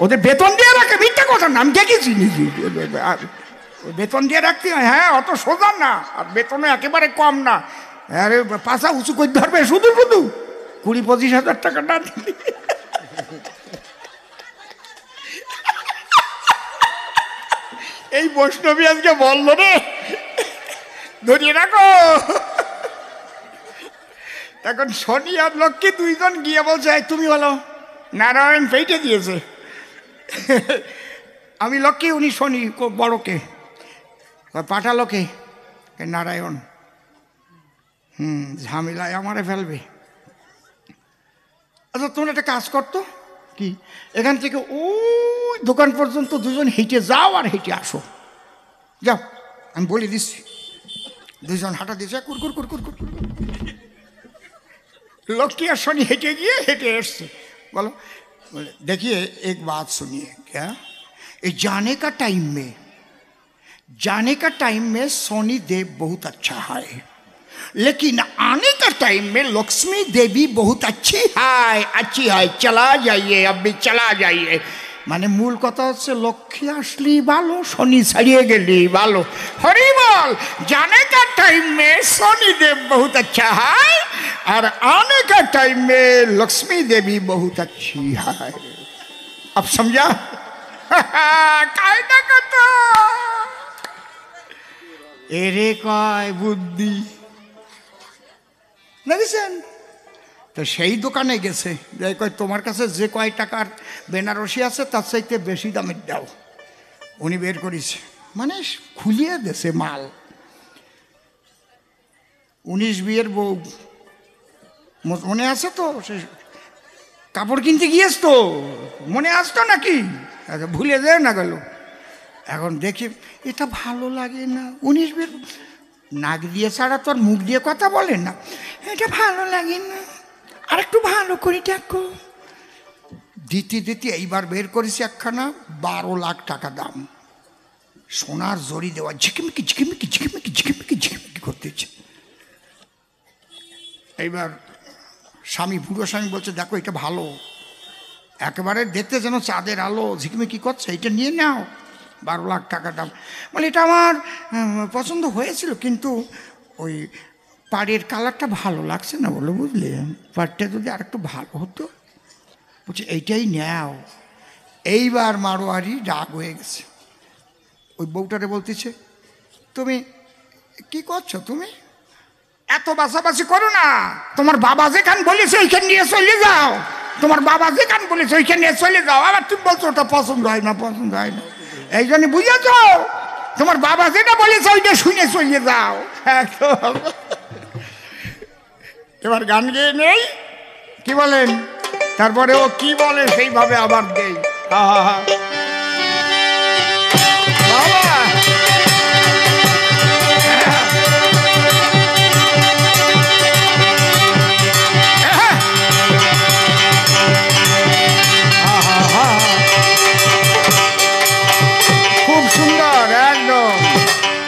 ওদের বেতন দিয়ে রাখে, মিথ্যা কথা না, আমি দেখেছি নিজে। বেতন দিয়ে রাখতে হয়, হ্যাঁ, অত সোজা না, আর বেতনও একেবারে কম না। আরে পাশা উঁচু করে ধরবে শুধু শুধু 20-25 হাজার টাকা না দিলে। এই বৈষ্ণবী আজকে বললো রে, ধরিয়ে রাখো। এখন শনি আর লক্ষ্মী দুইজন গিয়ে বলছে তুমি বলো। নারায়ণ পেটে দিয়েছে, আমি লক্ষ্মী, উনি শনি, বড়কে পাঠালোকে নারায়ণ। ঝামেলায় আমারে ফেলবে। আচ্ছা তোমরা একটা কাজ করতো কি, এখান থেকে ওই দোকান পর্যন্ত দুজন হেঁটে যাও আর হেঁটে আসো, যাও, আমি বলে দিচ্ছি। দুজন হাঁটা দিয়েছে, কুরকুর কুরকুর কুরকুর। लक्ष्मी और शनि हेटे गए हेटे एसছে बोलो देखिए एक बात सुनिए क्या जाने का टाइम में शनि देव बहुत अच्छा है लेकिन आने का टाइम में लक्ष्मी देवी बहुत अच्छी है चला जाइए अब भी चला जाइए माने मूल कथा হচ্ছে লক্ষ্মী আসলি ভালো শনি ছাড়িয়ে গেলি ভালো হরি বল जाने का टाइम में शनि देव बहुत अच्छा है और आने का टाइम में लक्ष्मी देवी बहुत अच्छी है अब समझा कायदा कथा एरे काय बुद्धि দেখেছেন তো সেই দোকানে গেছে যে কয় তোমার কাছে যে কয় টাকার বেনারসি আছে তার চাইতে বেশি দামের দাও উনি বের করেছে মানে খুলিয়ে দেছে মাল 19 বিয়ের বউ মনে আছে তো সে কাপড় কিনতে গিয়েছ তো মনে আসতো নাকি ভুলে যায় না গেল এখন দেখি এটা ভালো লাগে না 19 বিয়ের নাক দিয়ে ছাড়া তোর মুখ দিয়ে কথা বলে না এটা ভালো লাগে না আর একটু ভালো করে দেখো দিতে দিতে এইবার বের করেছি একখানা 12 লাখ টাকা দাম সোনার জড়ি দেওয়া ঝিকিমিকি ঝিকিমিকি ঝিকিমিকি ঝিকিমিকি ঝিকিমিকি করতেছে এইবার স্বামী বুড়ো স্বামী বলছে দেখো এটা ভালো একেবারে দেখতে যেন চাঁদের আলো ঝিকিমিকি করছে এটা নিয়ে নাও 12 লাখ টাকা দাম বলে এটা আমার পছন্দ হয়েছিল কিন্তু ওই পাড়ের কালারটা ভালো লাগছে না বলে বুঝলে পাড়টা যদি আর একটু ভালো হতো বলছে এইটাই নাও এইবার মারোয়ারি রাগ হয়ে গেছে ওই বউটারে বলতেছে তুমি কি করছো তুমি এত বাছাবাছি করো না তোমার বাবা যেখানে বলেছে ওইখানে নিয়ে চলে যাও তোমার বাবা যেখানে বলেছে ওইখানে নিয়ে চলে যাও আবার তুমি বলছো ওটা পছন্দ হয় না এই জন্য বুঝেছ তোমার বাবা যেটা বলেছে ওইটা শুনে চলে যাও এবার গান গেয়ে নেই কি বলেন তারপরে ও কি বলে সেইভাবে আবার দেই বাবা খুব সুন্দর একদম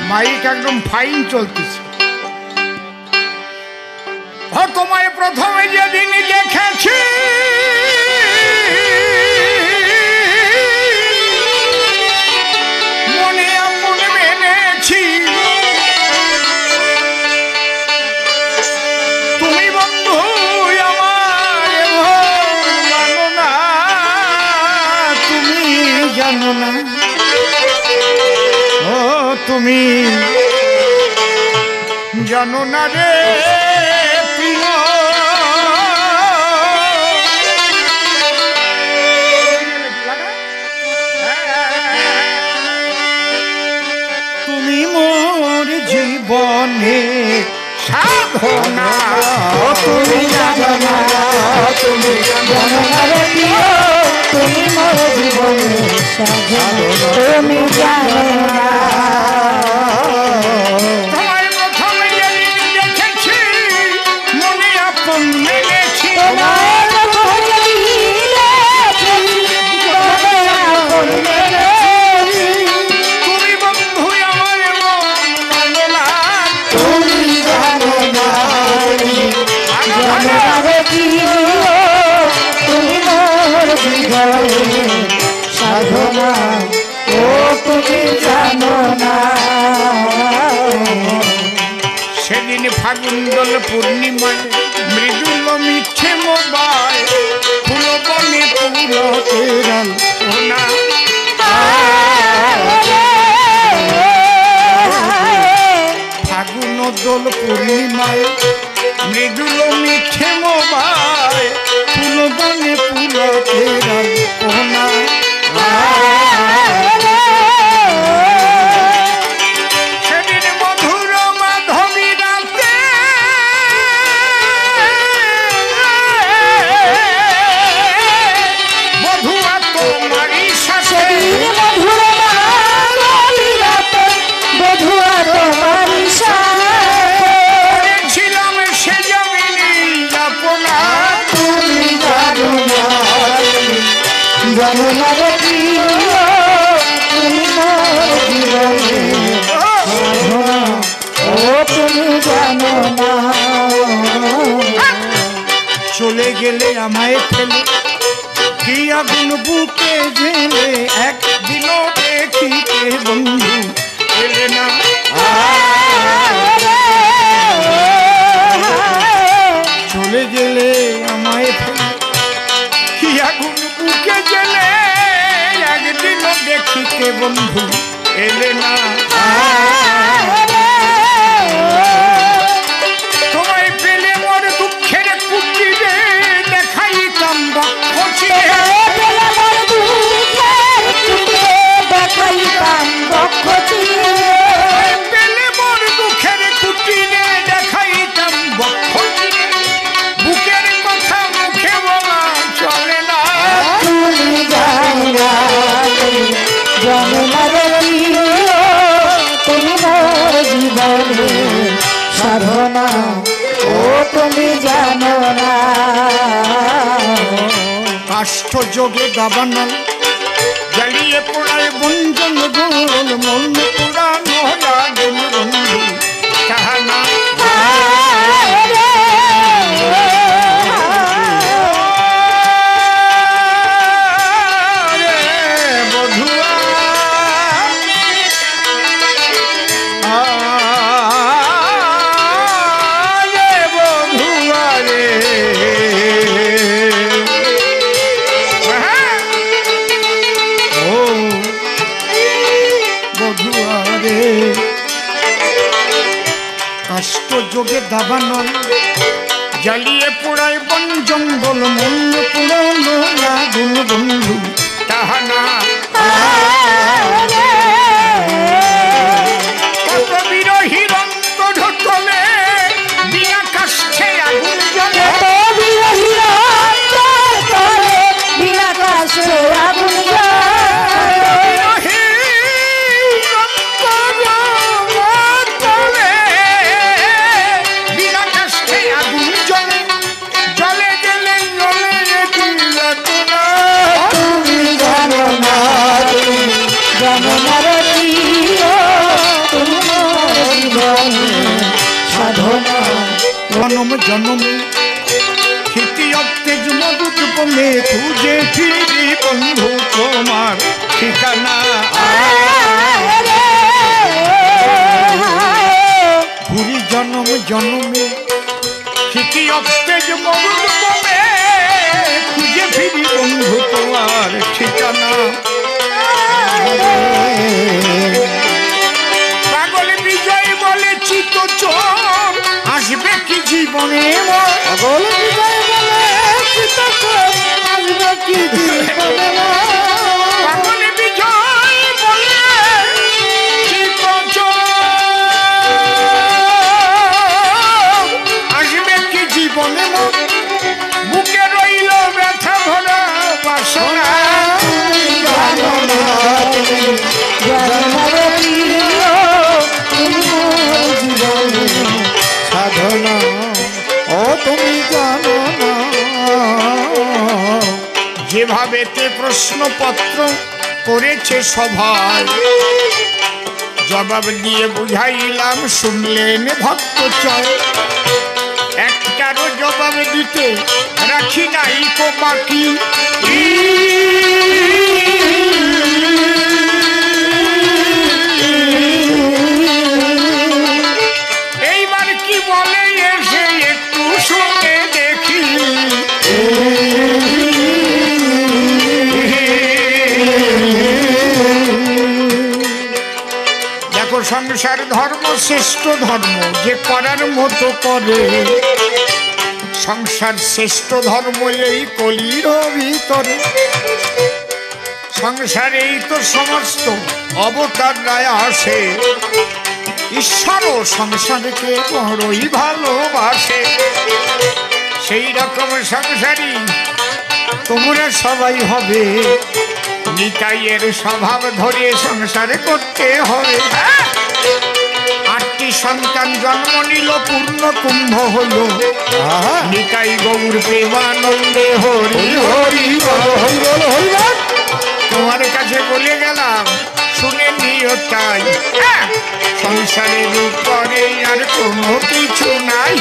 মাইক একদম ফাইন চলতেছে তোমায় প্রথমে যেদিন দেখেছি মনে আপন মেনে তুমি জানো না রে প্রিয়, তুমি মোর জীবনে সাধনা, তুমি জানো না, তুমি জানো না রে প্রিয়, তুমি মোর জীবনে সাধনা, তুমি জানো না। তোমার প্রথম যেদিন দেখেছি মনে আপন মেলেছি, তোমার প্রথম যেদিন দেখেছি মনে আপন মেলেছি, তুমি বন্ধু আমার মন না, তুমি জানো না, জানো না রে প্রিয়, তুমি মোর জীবনে সাধনা, ও তুমি জানো না। সেদিন ফাগুন দোল পূর্ণিমায় মৃদুল মিঠে মোবাই ফুল বনে ফুল কেরাল সোনা, ফাগুন দোল পূর্ণিমায় মৃদুল মিঠে মোবাই ফুল বনে ফুল কেরাল সোনা, সেদিন মধুর মাধবী রাতে মধুয়া তোমারই সাথে মধুর রাতে বধুয়া তোমার সাথে ছিলাম সে জমিনি আপনা, তুমি জানো না, জানো না রে প্রিয়, তুমি মোর জীবনে সাধনা, ও তুমি জানো না। চলে গেলে আমায় ফেলে কি আগুন বুকে ঝেলে, একদিনও দেখিতে বন্ধু এলে না, চলে গেলে আমায় ফেলে কি আগুন বুকে জ্বলে, একদিনও দেখিতে বন্ধু এলে না, তোমায় পেলে মোর দুঃখের কুটিরে দেখাইতাম বক্ষ চিরে, পেলে মোর দুঃখের কুটিরে দেখাইতাম বক্ষ চিরে, বুকের কথা মুখে বলা চলে না, তুমি জানো না, জানো না রে প্রিয়, তুমি মোর জীবনে সাধনা, ও তুমি জানো না। কাষ্ঠ যোগে দাবানল জ্বালিয়ে পোড়ায় বঞ্জন গোল, মন পুরানো আগুন বন্ধু কাহানা, বধুয়া বধুয়া রে ও বধুয়া রে, কাষ্ঠ যোগে দাবানল জ্বালিয়ে পোড়ায় বন জঙ্গল, মন পুরানো আগুন বন্ধু তাহানা, কত বিরোহীর অন্তর তলে বিনা কাষ্ঠে আগুন জ্বলে, বিনা কাছে আগুন জ্বলে, বিরোহীর অন্তর তলে বিনা কাষ্ঠে আগুন জ্বলে, জ্বলে গেলে জ্বলে দিলা তোরা, তুমি জানো না, জানো না রে প্রিয়, তুমি মোর জীবনে সাধনা, জনম জনমে ক্ষিতি অত্তেজ মধুত পমে খুঁজে ফিরি বন্ধু তোমার ঠিকানা, ঘুরি জনম জনমে ক্ষিতি অত্তেজ মধুত পমে খুঁজে ফিরি বন্ধু তোমার ঠিকানা, জীবনে মোর পাগল বিজয় বলে চিত্তচর আসবে কি জীবনে মোর পাগল বিজয় বলে চিত্তচর আসবে কি জীবনে মোর বুকে রইল ব্যথা ভরা বাসনা জানো না তুমি জন্মের প্রিয় তুমি মোর জীবনে সাধনা ও তুমি জানো না যেভাবে তে প্রশ্নপত্র করেছে সভায় জবাব দিয়ে বুঝাইলাম শুনলেন ভক্ত চয় একটারও জবাব দিতে রাখি নাই কো বাকি এইবার কি বলে এসে একটু শুনে দেখি দেখো সংসার ধর্ম শ্রেষ্ঠ ধর্ম যে করার মতো করে সংসার শ্রেষ্ঠ ধর্ম এই কলির ভিতরে সংসারেই তো সমস্ত অবতার রায় আসে ঈশ্বরও সংসারকে বড়ই ভালোবাসে সেই রকম সংসারী তোমরা সবাই হবে নিতাইয়ের স্বভাব ধরে সংসার করতে হবে আটটি সন্তান জন্ম নিল পূর্ণ কুম্ভ হলো নিতাই গৌর প্রেমানন্দে হরি হরি বল হরি বল হরি বল তোমার কাছে বলে গেলাম শুনে নিও তাই সংসারের উপরে আর কোনো কিছু নাই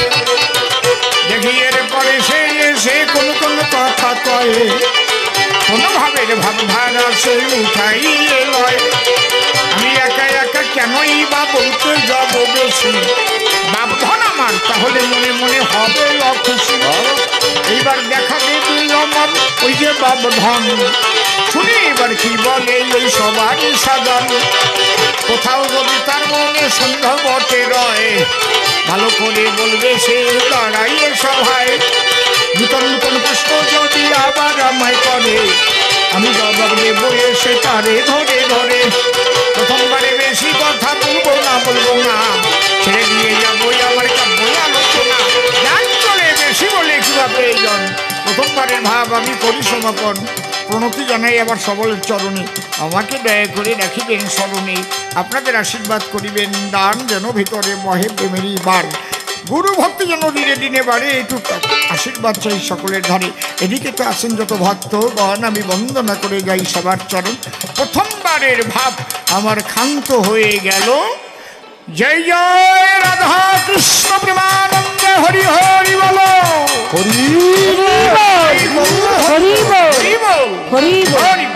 দেখি এরপরে সে এসে কোনো কোনো কথা কয়ে কোনো ভাবের ভাবধারা সে উঠাইয়ে লয় আমি একা একা কেনই বা বলতে যাব বেশি বাপধন আমার তাহলে মনে মনে হবে অখুশি এইবার দেখা দেবে আমার ওই যে বাপধন শুনি এবার কি বলে এই সবারই সাধন কোথাও যদি তার মনে সন্দেহ বটে রয় ভালো করে বলবে সে লড়াইয়ে সভায় নূতন নূতন প্রশ্ন যদি আবার আমায় করে আমি জবাব দেবো এসে তারে ধরে ধরে প্রথমবারে বেশি কথা বলবো না ছেড়ে দিয়ে যাবো আমার কাব্য আলোচনা যার চলে বেশি বলে কিবা প্রয়োজন প্রথমবারের ভাব আমি করি সমাপন প্রণতি জানাই আবার সবলের চরণে আমাকে দয়া করে রাখিবেন স্মরণে আপনাদের আশীর্বাদ করিবেন দান যেন ভিতরে মহে প্রেমেরই বান গুরু ভক্তি যেন দিনে দিনে বাড়ে এইটুকু আশীর্বাদ চাই সকলের ধারে এদিকে তো আছেন যত ভক্তগণ আমি বন্দনা করে যাই সবার চরণ প্রথমবারের ভাব আমার ক্ষান্ত হয়ে গেল জয় জয় রাধা কৃষ্ণ প্রেমানন্দে হরি হরি বলো হরি হরি বল হরি বল হরি বল হরি বল হরি